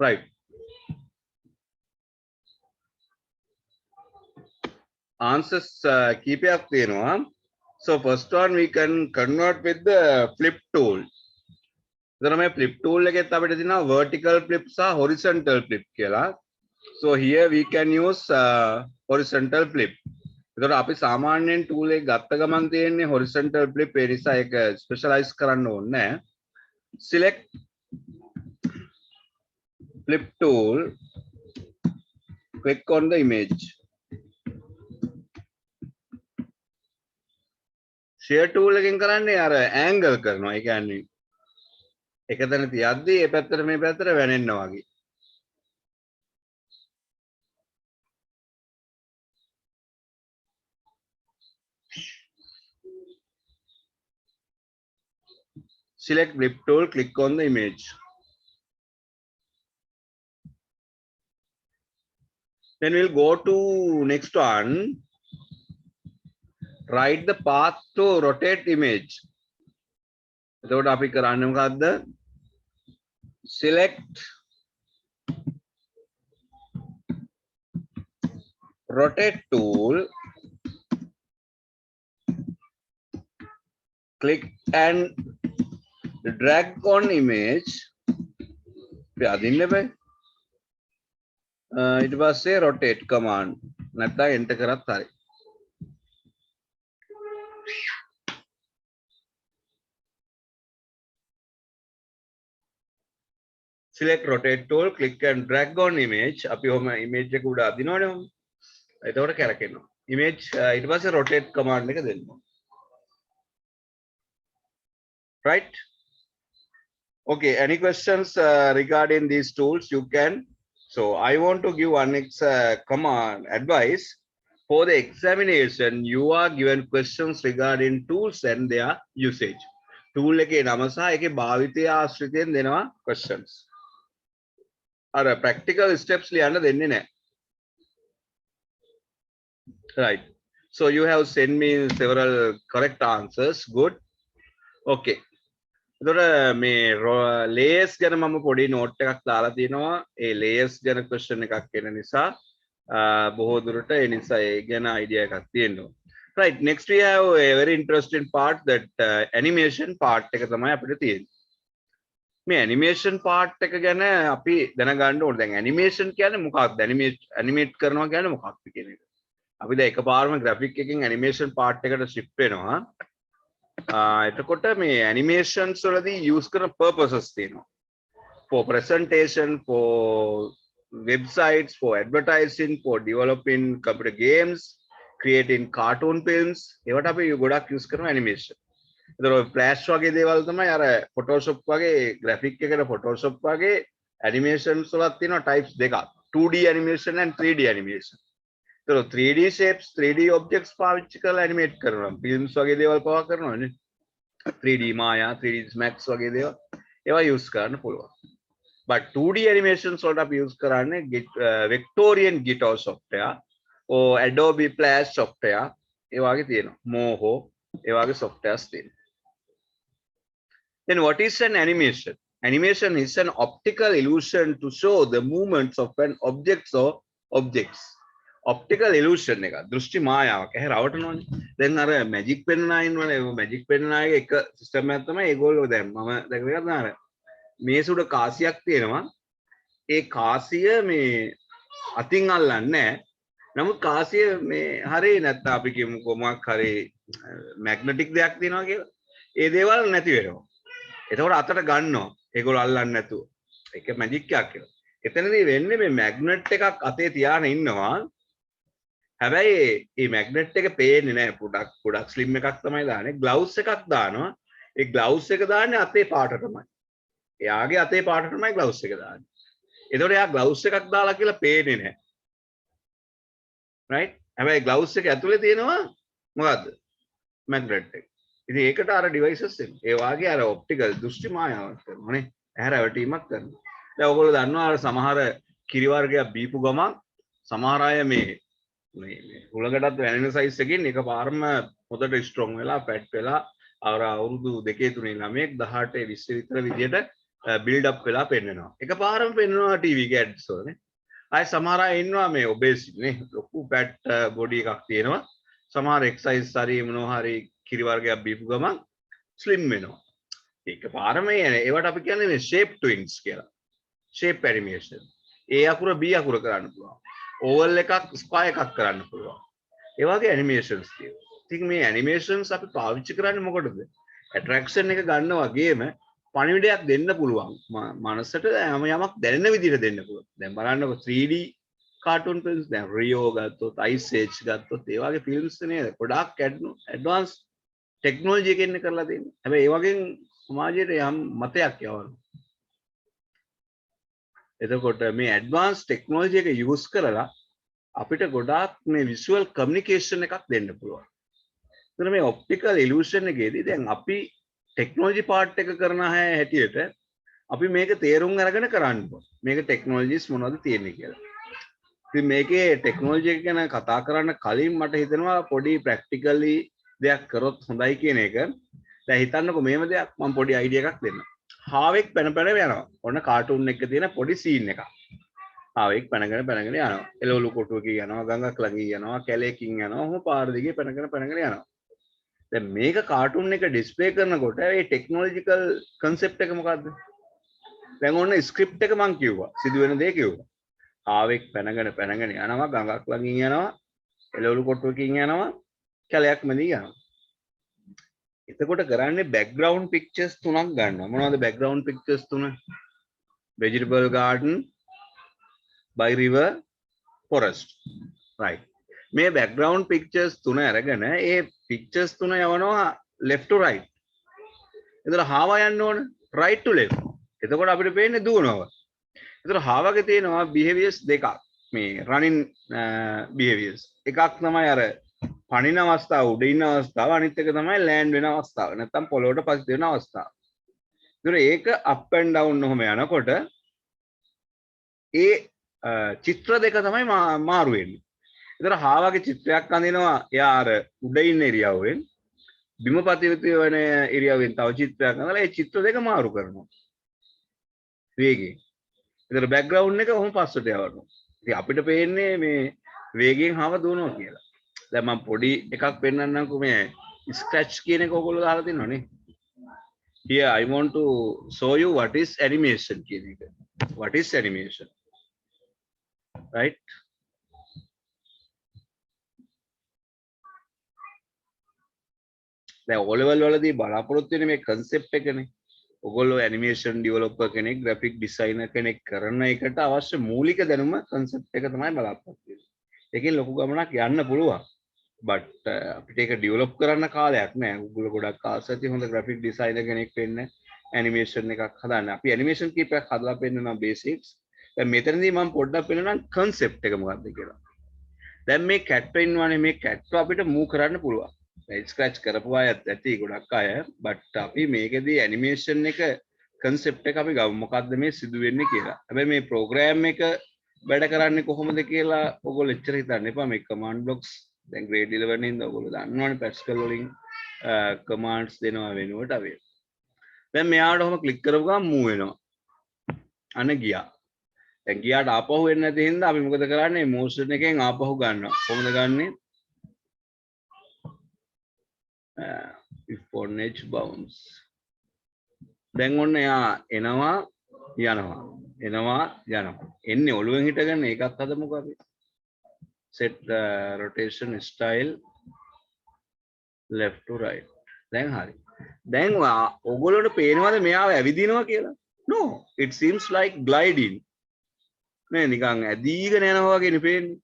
right. Answers කීපයක් තියෙනවා. So first one we can convert with the flip tool. එතන මේ flip tool එකෙත් අපිට තියෙනවා vertical flip සහ horizontal flip කියලා. So here we can use horizontal flip. එතකොට අපි සාමාන්‍යයෙන් tool එක ගත්ත ගමන් තියෙන්නේ horizontal flip, ඒ නිසා ඒක specialize කරන්න ඕනේ නැහැ. Select flip tool, click on the image. Share tool එකෙන් කරන්නේ අර angle කරනවා. ඒ කියන්නේ එක තැන තියද්දි මේ පැත්තට මේ පැත්තට වැනෙන්න වගේ. Select flip tool, click on the image. Then we'll go to next one. Write the path to rotate image. එතකොට අපි කරන්නේ මොකද්ද? Select rotate tool, click and drag on image. අදින්න බෑ. ඊට පස්සේ rotate command නැත්නම් enter කරත් හරි. Select rotate tool, click and drag on image. අපි ඔහම image එක උඩ අදිනවනේ ඔහම. එතකොට කැරකෙනවා. Image ඊට පස්සේ rotate command එක දෙන්න. Right? Okay, any questions regarding these tools? You can. So I want to give one command advice. For the examination, you are given questions regarding tools and their usage. Tool එකේ නම සහ ඒකේ භාවිතය ආශ්‍රිතයෙන් දෙනවා questions. අර practical steps ලියන්න දෙන්නේ නැහැ. Right. So you have sent me several correct answers. Good. Okay. එතකොට මේ layers ගැන මම පොඩි note එකක් දාලා තියෙනවා. ඒ layers ගැන question එකක් එන නිසා බොහෝ දුරට ඒ නිසා ඒ ගැන idea එකක් තියෙනවා. Right. Next we have a very interesting part, that animation part එක තමයි අපිට තියෙන්නේ. මේ animation part එක ගැන අපි දැනගන්න ඕනේ. දැන් animation කියන්නේ මොකක්ද? animate කරනවා කියන්නේ මොකක්ද කියන එක. අපි දැන් එකපාරම graphic එකකින් animation part එකට shift වෙනවා. එතකොට මේ animations වලදී use කරන purposes තියෙනවා. For presentation, for websites, for advertising, for developing computer games, creating cartoon films. ඒවට අපි ගොඩක් use කරන animation. එතකොට flash වගේ දේවල් තමයි අර Photoshop වගේ graphic එකට Photoshop වගේ animations වලත් තියෙනවා types දෙකක්. 2D animation and 3D animation. එතකොට 3D shapes, 3D objects පාවිච්චි කරලා animate කරනවා. films වගේ දේවල් පවා කරනවානේ. 3D Maya, 3D Max වගේ දේවල් ඒවා use කරන්න පුළුවන්. But 2D animations වලට අපි use කරන්නේ Vectorian Guitar software or Adobe Flash software. ඒ වගේ තියෙනවා. Moho ඒ වගේ softwares තියෙනවා. Then what is an animation? Animation is an optical illusion to show the movements of an object or objects. Optical illusion එක දෘෂ්ටි මායාවක්. එහෙ රවටනවනේ. දැන් අර magic pen නයින්වල magic pen නයිගේ එක system එකක් තමයි ඒගොල්ලෝ දැන් මම දැකලා ගන්නවා. මේස උඩ කාසියක් තියෙනවා. ඒ කාසිය මේ අතින් අල්ලන්නේ නැහැ. නමුත් කාසිය මේ හරිය නැත්නම් අපි කියමුකෝ මොකක් හරි magnetic දෙයක් තියෙනවා කියලා. ඒ දේවල් නැති වෙනවා. එතකොට අතට ගන්නවා. ඒගොල්ලෝ අල්ලන්නේ නැතුව. ඒක magic එකක් කියලා. එතනදී වෙන්නේ මේ magnet එකක් අතේ තියාගෙන ඉන්නවා. හැබැයි මේ magnet එක පේන්නේ නැහැ. පොඩක් slim එකක් තමයි දාන්නේ. gloves එකක් දානවා. ඒ gloves එක දාන්නේ අතේ පාට තමයි. එයාගේ අතේ පාට තමයි gloves එක දාන්නේ. එතකොට එයා gloves එකක් දාලා කියලා පේන්නේ නැහැ. right? හැබැයි gloves එක ඇතුලේ තියෙනවා මොකද්ද? magnet එක. ඉතින් ඒකට අර devices එන්නේ. ඒ වාගේ අර optical දෘෂ්ටි මායාවක් කරනවානේ. ඇහැ රැවටීමක් කරනවා. දැන් ඔයගොල්ලෝ දන්නවා අර සමහර කිරි වර්ගයක් බීපු ගමන් සමහර අය මේ උලකටත් වැනෙන සයිස් එකකින් එකපාරම හොඳට ස්ට්‍රොං වෙලා පැට් වෙලා අවුරුදු 2 3 ළමයෙක් 18 20 විතර විදියට බිල්ඩ් අප් වෙලා පෙන්නනවා. එකපාරම පෙන්නනවා ටීවී එක ඇඩ්ස් වලනේ. අය සමහර අය ඉන්නවා මේ ඔබේසිටි නේ. ලොකු පැට් බොඩි එකක් තියෙනවා. සමහර එක්සයිස් හරි මොනවා හරි කිරි වර්ගයක් බීපු ගමන් ස්ලිම් වෙනවා. එකපාරම ඒවට අපි කියන්නේ මේ ෂේප් ට්වින්ස් කියලා. Shape animation. A අකුර B අකුර කරන්න පුළුවන්. ඕවල් එකක් ස්ක්වයර් එකක් කරන්න පුළුවන්. ඒ වගේ ඇනිමේෂන්ස් තියෙනවා. ඉතින් මේ ඇනිමේෂන්ස් අපි පාවිච්චි කරන්නේ මොකටද? ඇට්‍රැක්ෂන් එක ගන්න වගේම පණිවිඩයක් දෙන්න පුළුවන්. මනසට යමක් දැනෙන විදිහට දෙන්න පුළුවන්. දැන් බලන්නකො 3D කාටුන් ෆිල්ම්ස් දැන් රියෝ ගත්තොත් අයිස් ඒජ් ගත්තොත් ඒ වගේ ෆිල්ම්ස් නේද? ගොඩාක් ඇඩ්වාන්ස් ටෙක්නොලොජි එකෙන් කරලා තියෙන්නේ. හැබැයි ඒ වගේ සමාජයට යම් මතයක් යවනවා. එතකොට මේ ඇඩ්වාන්ස් ටෙක්නොලොජි එක යූස් කරලා අපිට ගොඩාක් මේ විෂුවල් කමියුනිකේෂන් එකක් දෙන්න පුළුවන්. එතන මේ ඔප්ටිකල් ඉලූෂන් එකේදී දැන් අපි ටෙක්නොලොජි පාර්ට් එක කරන හැටියට අපි මේක තේරුම් අරගෙන කරන්න ඕන. මේක ටෙක්නොලොජිස් මොනවද තියෙන්නේ කියලා. ඉතින් මේකේ ටෙක්නොලොජි එක ගැන කතා කරන්න කලින් මට හිතෙනවා පොඩි ප්‍රැක්ටිකලි දෙයක් කරොත් හොඳයි කියන එක. දැන් හිතන්නකෝ මේව දෙයක් මම පොඩි අයිඩියා එකක් දෙන්නම්. හාවෙක් පැන පැන යනවා. ඔන්න කාටුන් එකක තියෙන පොඩි සීන් එකක්. හාවෙක් පැනගෙන යනවා. එළවලු කොටුවකින් යනවා, ගඟක් ළඟින් යනවා, කැලේකින් යනවා, ඔහොම පාර දිගේ පැනගෙන යනවා. දැන් මේක කාටුන් එක ඩිස්ප්ලේ කරනකොට ඒ ටෙක්නොලොජිකල් කන්සෙප්ට් එක මොකද්ද? දැන් ඔන්න ස්ක්‍රිප්ට් එක මම කිව්වා. සිදුවෙන දේ කිව්වා. හාවෙක් පැනගෙන යනවා, ගඟක් ළඟින් යනවා, එළවලු කොටුවකින් යනවා, කැලයක් මැදින් යනවා. එතකොට කරන්නේ බෑග්ග්‍රවුන්ඩ් පික්චර්ස් තුනක් ගන්නවා. මොනවද බෑග්ග්‍රවුන්ඩ් පික්චර්ස් තුන? vegetable garden, by river, forest. right. මේ බෑග්ග්‍රවුන්ඩ් පික්චර්ස් තුන අරගෙන ඒ පික්චර්ස් තුන යවනවා left to right. එතකොට හාවා යන්න ඕන right to left. එතකොට අපිට පේන්නේ දුවනවා. එතකොට හාවගේ තියෙනවා behaviors දෙකක්. මේ running behaviors. එකක් තමයි අර පනින අවස්ථාව, උඩ ඉන්න අවස්ථාව, අනිත් එක තමයි ලෑන්ඩ් වෙන අවස්ථාව. නැත්තම් පොළොවට පස් වෙන අවස්ථාව. ඒක අප් ඇන්ඩ් ඩවුන් ඔහොම යනකොට ඒ චිත්‍ර දෙක තමයි මාරු වෙන්නේ. ඒතර හාවාගේ චිත්‍රයක් අඳිනවා එයා අර උඩ ඉන්න ඉරියව්වෙන්, බිම පතිත වෙන ඉරියව්වෙන් තව චිත්‍රයක් අඳලා ඒ චිත්‍ර දෙක මාරු කරනවා. වේගයෙන්. ඒතර බෑග්ග්‍රවුන්ඩ් එක ඔහොම පස්සට යවනවා. ඉතින් අපිට පේන්නේ මේ වේගයෙන් හාව දුවනවා කියලා. දැන් මම පොඩි එකක් පෙන්නන්නම්කෝ මේ ස්ක්‍රැච් කියන එක ඔයගොල්ලෝ දාලා තියෙනවනේ. Here I want to show you what is animation කියන එක. What is animation? Right? දැන් O level වලදී බලාපොරොත්තු වෙන මේ concept එකනේ. ඔයගොල්ලෝ animation developer කෙනෙක්, graphic designer කෙනෙක් කරන එකට අවශ්‍ය මූලික දැනුම concept එක තමයි බලාපොරොත්තු වෙන්නේ. ඒකෙන් ලොකු ගමනක් යන්න පුළුවන්. but අපිට ඒක ඩෙවලොප් කරන්න කාලයක් නෑ. ඔයගොල්ලෝ ගොඩක් ආසති හොඳ graphic designer කෙනෙක් වෙන්න, animation එකක් හදන්න. අපි animation කීපයක් හදලා පෙන්නනවා basics. දැන් මෙතනදී මම පොඩ්ඩක් පෙන්නනවා concept එක මොකක්ද කියලා. දැන් මේ cat ඉන්නවනේ, මේ cat අපිට move කරන්න පුළුවන්. දැන් scratch කරපු අයත් ඇති ගොඩක් අය. but අපි මේකෙදී animation එක concept එක අපි ගමු. මොකද්ද මේ සිදු වෙන්නේ කියලා. හැබැයි මේ program එක වැඩ කරන්නේ කොහොමද කියලා ඔයගොල්ලෝ එච්චර හිතන්න එපා. මේ command blocks දැන් grade 11 ඉඳන් ඔයගොල්ලෝ දන්නවනේ Pascal වලින් commands දෙනවා වෙනුවට අපි. දැන් මෙයාට ඔහම ක්ලික් කරපු ගමන් move වෙනවා. අන්න ගියා. දැන් ගියාට ආපහු එන්නේ නැති හින්දා අපි මොකද කරන්නේ? motion එකෙන් ආපහු ගන්නවා. කොහොමද ගන්නෙ? if on edge bounce. දැන් ඔන්න එයා එනවා යනවා. එන්නේ ඔළුවෙන් හිටගෙන ඒකත් හදමුකෝ අපි. set the rotation style left to right. දැන් හරි. දැන් ඔයගොල්ලෝට පේනවද මෙයාව ඇවිදිනවා කියලා? No, it seems like gliding. නේ නිකන් ඇදීගෙන යනවා වගේ නේ පේන්නේ.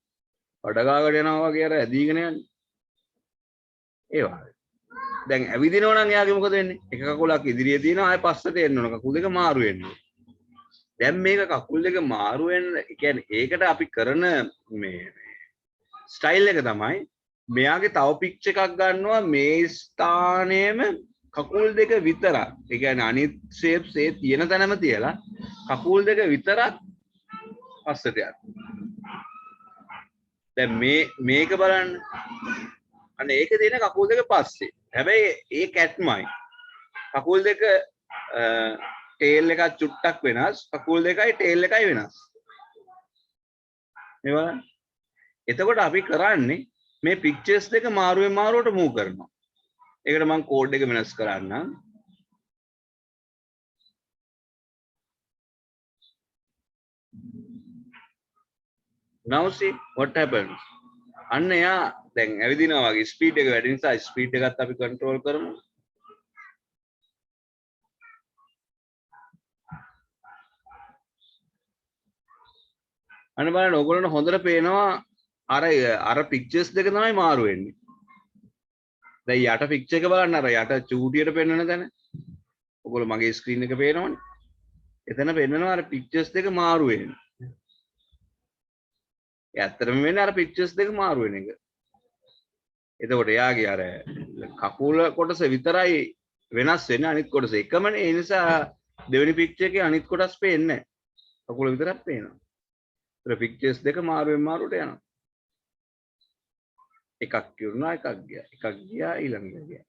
කඩගාගෙන යනවා වගේ අර ඇදීගෙන යන්නේ. ඒ වගේ. දැන් ඇවිදිනවා නම් එයාගේ මොකද වෙන්නේ? එක කකුලක් ඉදිරියේ තියෙනවා, ආයෙ පස්සට එන්න ඕන. කකුල් දෙක මාරු වෙන්න ඕන. දැන් මේක කකුල් දෙක මාරු වෙන්න, ඒ කියන්නේ ඒකට අපි කරන මේ ස්ටයිල් එක තමයි මෙයාගේ තව පික්චර් එකක් ගන්නවා මේ ස්ථානයේම කකුල් දෙක විතරක්. ඒ කියන්නේ අනිත් ෂේප්ස් ඒ තියෙන තැනම තියලා කකුල් දෙක විතරක් පස්සට යන්න. දැන් මේක බලන්න. අන්න ඒක දෙන කකුල් දෙක පස්සේ. හැබැයි ඒ කැට්මයි. කකුල් දෙක tail එක චුට්ටක් වෙනස් කකුල් දෙකයි tail එකයි වෙනස් මේ බලන්න එතකොට අපි කරන්නේ මේ pictures දෙක මාරුවෙන් මාරුවට move කරනවා ඒකට මම code එක වෙනස් කරන්නම් now see what happens අන්න එයා දැන් ඇවිදිනවා වගේ ස්පීඩ් එක වැඩි නිසා ස්පීඩ් එකත් අපි කන්ට්‍රෝල් කරමු අන්න බලන්න ඔයගොල්ලන්ට හොඳට පේනවා අර පික්චර්ස් දෙක තමයි මාරු වෙන්නේ දැන් යට පික්චර් එක බලන්න අර යට චූටියට පෙන්වන තැන ඔයගොල්ලෝ මගේ ස්ක්‍රීන් එක පේනවනේ එතන පෙන්වනවා අර පික්චර්ස් දෙක මාරු වෙන්නේ ඒ ඇත්තටම වෙන්නේ අර පික්චර්ස් දෙක මාරු වෙන එක එතකොට එයාගේ අර කකුල කොටස විතරයි වෙනස් වෙන්නේ අනිත් කොටස එකමනේ ඒ නිසා දෙවෙනි පික්චර් එකේ අනිත් කොටස් පේන්නේ නැහැ කකුල විතරක් පේනවා ඒතර පික්චර්ස් දෙක මාරුවෙන් මාරුවට යනවා එකක් කියුණා එකක් ගියා ඊළඟ ගියා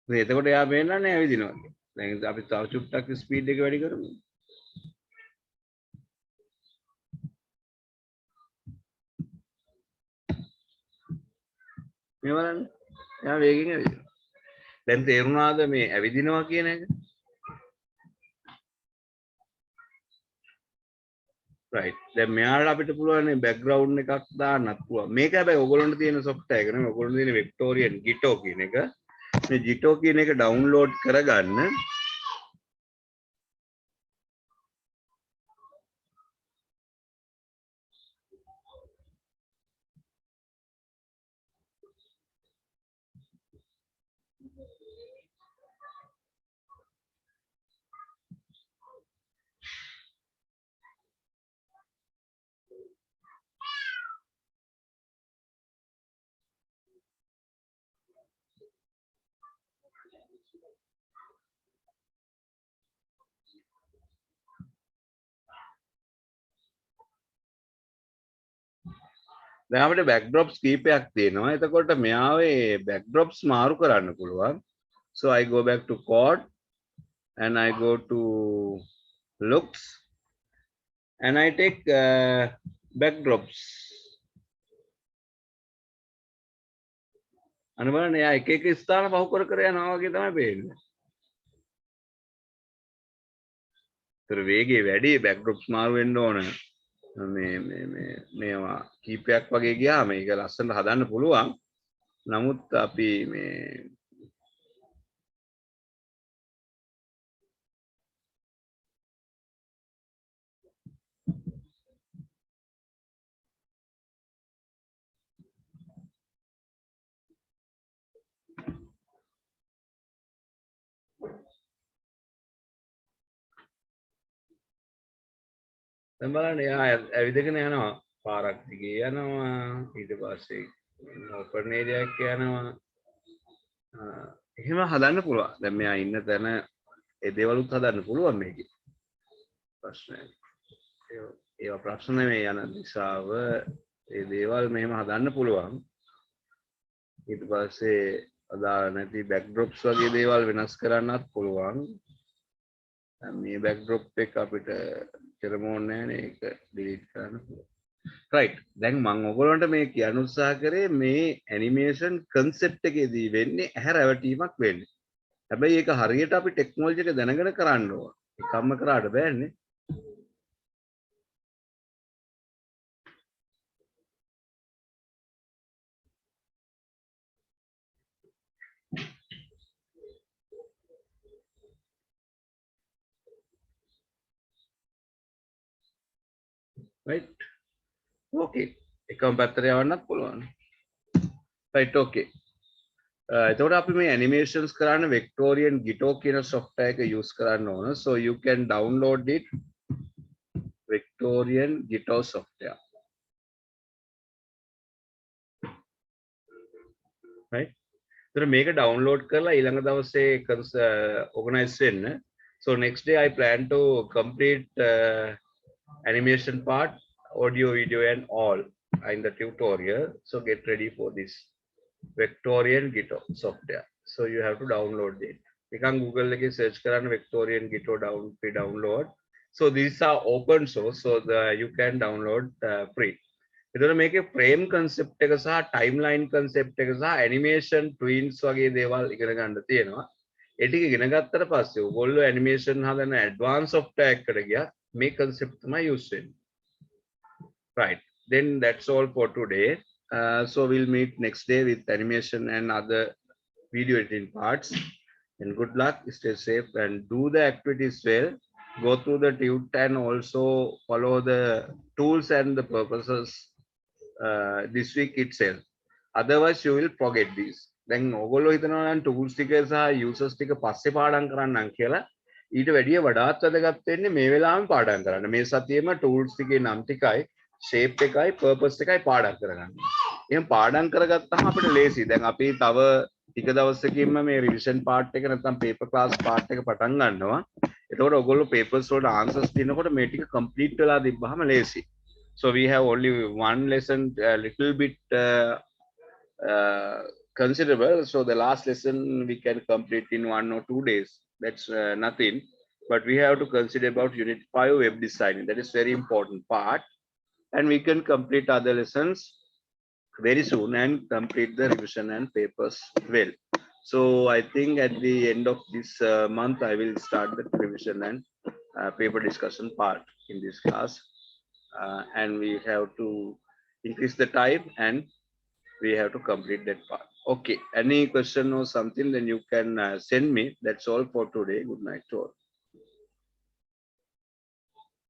ඉතින් එතකොට එයා පේන්නන්නේ ඇවිදිනවා දැන් අපි තව චුට්ටක් ස්පීඩ් එක වැඩි කරමු මේ බලන්න එයා වේගෙන් ඇවිදිනවා දැන් තේරුණාද මේ ඇවිදිනවා කියන එක right දැන් මෙයාට අපිට පුළුවන් බෑග්ග්‍රවුන්ඩ් එකක් දාන්නත් පුළුවන් මේක හැබැයි ඔයගොල්ලන්ට තියෙන software එක නෙමෙයි ඔයගොල්ලන්ට තියෙන Victorian Gito කියන එක මේ Gito කියන එක ඩවුන්ලෝඩ් කරගන්න දැන් අපිට backdrops කීපයක් තියෙනවා. එතකොට මෙයාවේ backdrops මාරු කරන්න පුළුවන්. So I go back to code and I go to looks and I take backdrops. අන්න බලන්න එයා එක එක ස්ථාන පහු කර කර යනවා වගේ තමයි පේන්නේ. ඒතර වේගය වැඩි backdrops මාරු වෙන්න ඕන. මේවා කීපයක් වගේ ගියාම මේක ලස්සනට හදන්න පුළුවන්. නමුත් අපි මේ දැන් බලන්න එයා ඇවිදගෙන යනවා පාරක් දිගේ යනවා ඊට පස්සේ ඕපන් ඒරියා එකක යනවා එහෙම හදන්න පුළුවන් දැන් මෙයා ඉන්න තැන ඒ දේවලුත් හදන්න පුළුවන් මේකේ ප්‍රශ්නයක් ඒවා ප්‍රශ්න නෙමෙයි යන දිශාව ඒ දේවල් මෙහෙම හදන්න පුළුවන් ඊට පස්සේ අදාළ නැති බෑක්ඩ්‍රොප්ස් වගේ දේවල් වෙනස් කරන්නත් පුළුවන් මේ බෑක්ඩ්‍රොප් එක අපිට කරමෝන් නැහැ ඒක ඩිලීට් කරන්න පුළුවන් රයිට් දැන් මම ඔයගොල්ලන්ට මේ කියන්න උත්සාහ කරේ මේ ඇනිමේෂන් කන්සෙප්ට් එකේදී වෙන්නේ ඇහැ රැවටීමක් වෙන්නේ හැබැයි ඒක හරියට අපි ටෙක්නොලොජි එක දැනගෙන කරන්න ඕන එකක්ම කරාට බෑනේ right okay එකම පැත්තට යවන්නත් පුළුවන් right okay එතකොට අපි මේ animations කරන්න Victorian Gito කියන software එක use කරන්න ඕන so you can download it Victorian Gito software right එතකොට මේක download කරලා ඊළඟ දවසේ organize වෙන්න so next day I plan to complete animation part audio video and all in the tutorial so get ready for this Victorian Gito software so you have to download it එකන් Google එකේ search කරන්න Vectorian Gitto free download. So these are open source, so you can download free. එතකොට මේකේ frame concept එක සහ timeline concept එක සහ animation twins වගේ දේවල් ඉගෙන ගන්න තියෙනවා. ඒ ටික ඉගෙන ගත්තට පස්සේ ඔයගොල්ලෝ animation හදන advanced software එකකට ගියා මේ concept තමයි use වෙන්නේ. Right. Then that's all for today. So we'll meet next day with animation and other video editing parts. And good luck, stay safe and do the activities well. Go through the tute and also follow the tools and the purposes this week itself. Otherwise you will forget these. Then ඔයගොල්ලෝ හිතනවා නම් tools ටික සහ users ටික පස්සේ පාඩම් කරන්නම් කියලා. ඊට වැඩිය වඩාත් වැදගත් වෙන්නේ මේ වෙලාවෙම පාඩම් කරන්න. මේ සතියේම tools ටිකේ නම් ටිකයි shape එකයි purpose එකයි පාඩම් කරගන්න. එහෙනම් පාඩම් කරගත්තාම අපිට ලේසි. දැන් අපි තව ටික දවසකින්ම මේ revision part එක නැත්නම් paper class part එක පටන් ගන්නවා. එතකොට ඔයගොල්ලෝ papers වලට answers දෙනකොට මේ ටික complete වෙලා තිබ්බහම ලේසි. So we have only one lesson, a little bit considerable. So the last lesson we can complete in 1 or 2 days. That's nothing. But we have to consider about Unit 5 web designing. That is very important part. And we can complete other lessons very soon and complete the revision and papers well. So I think at the end of this month, I will start the revision and paper discussion part in this class. And we have to increase the time and we have to complete that part. Okay, any question or something, then you can send me. That's all for today. Good night to all.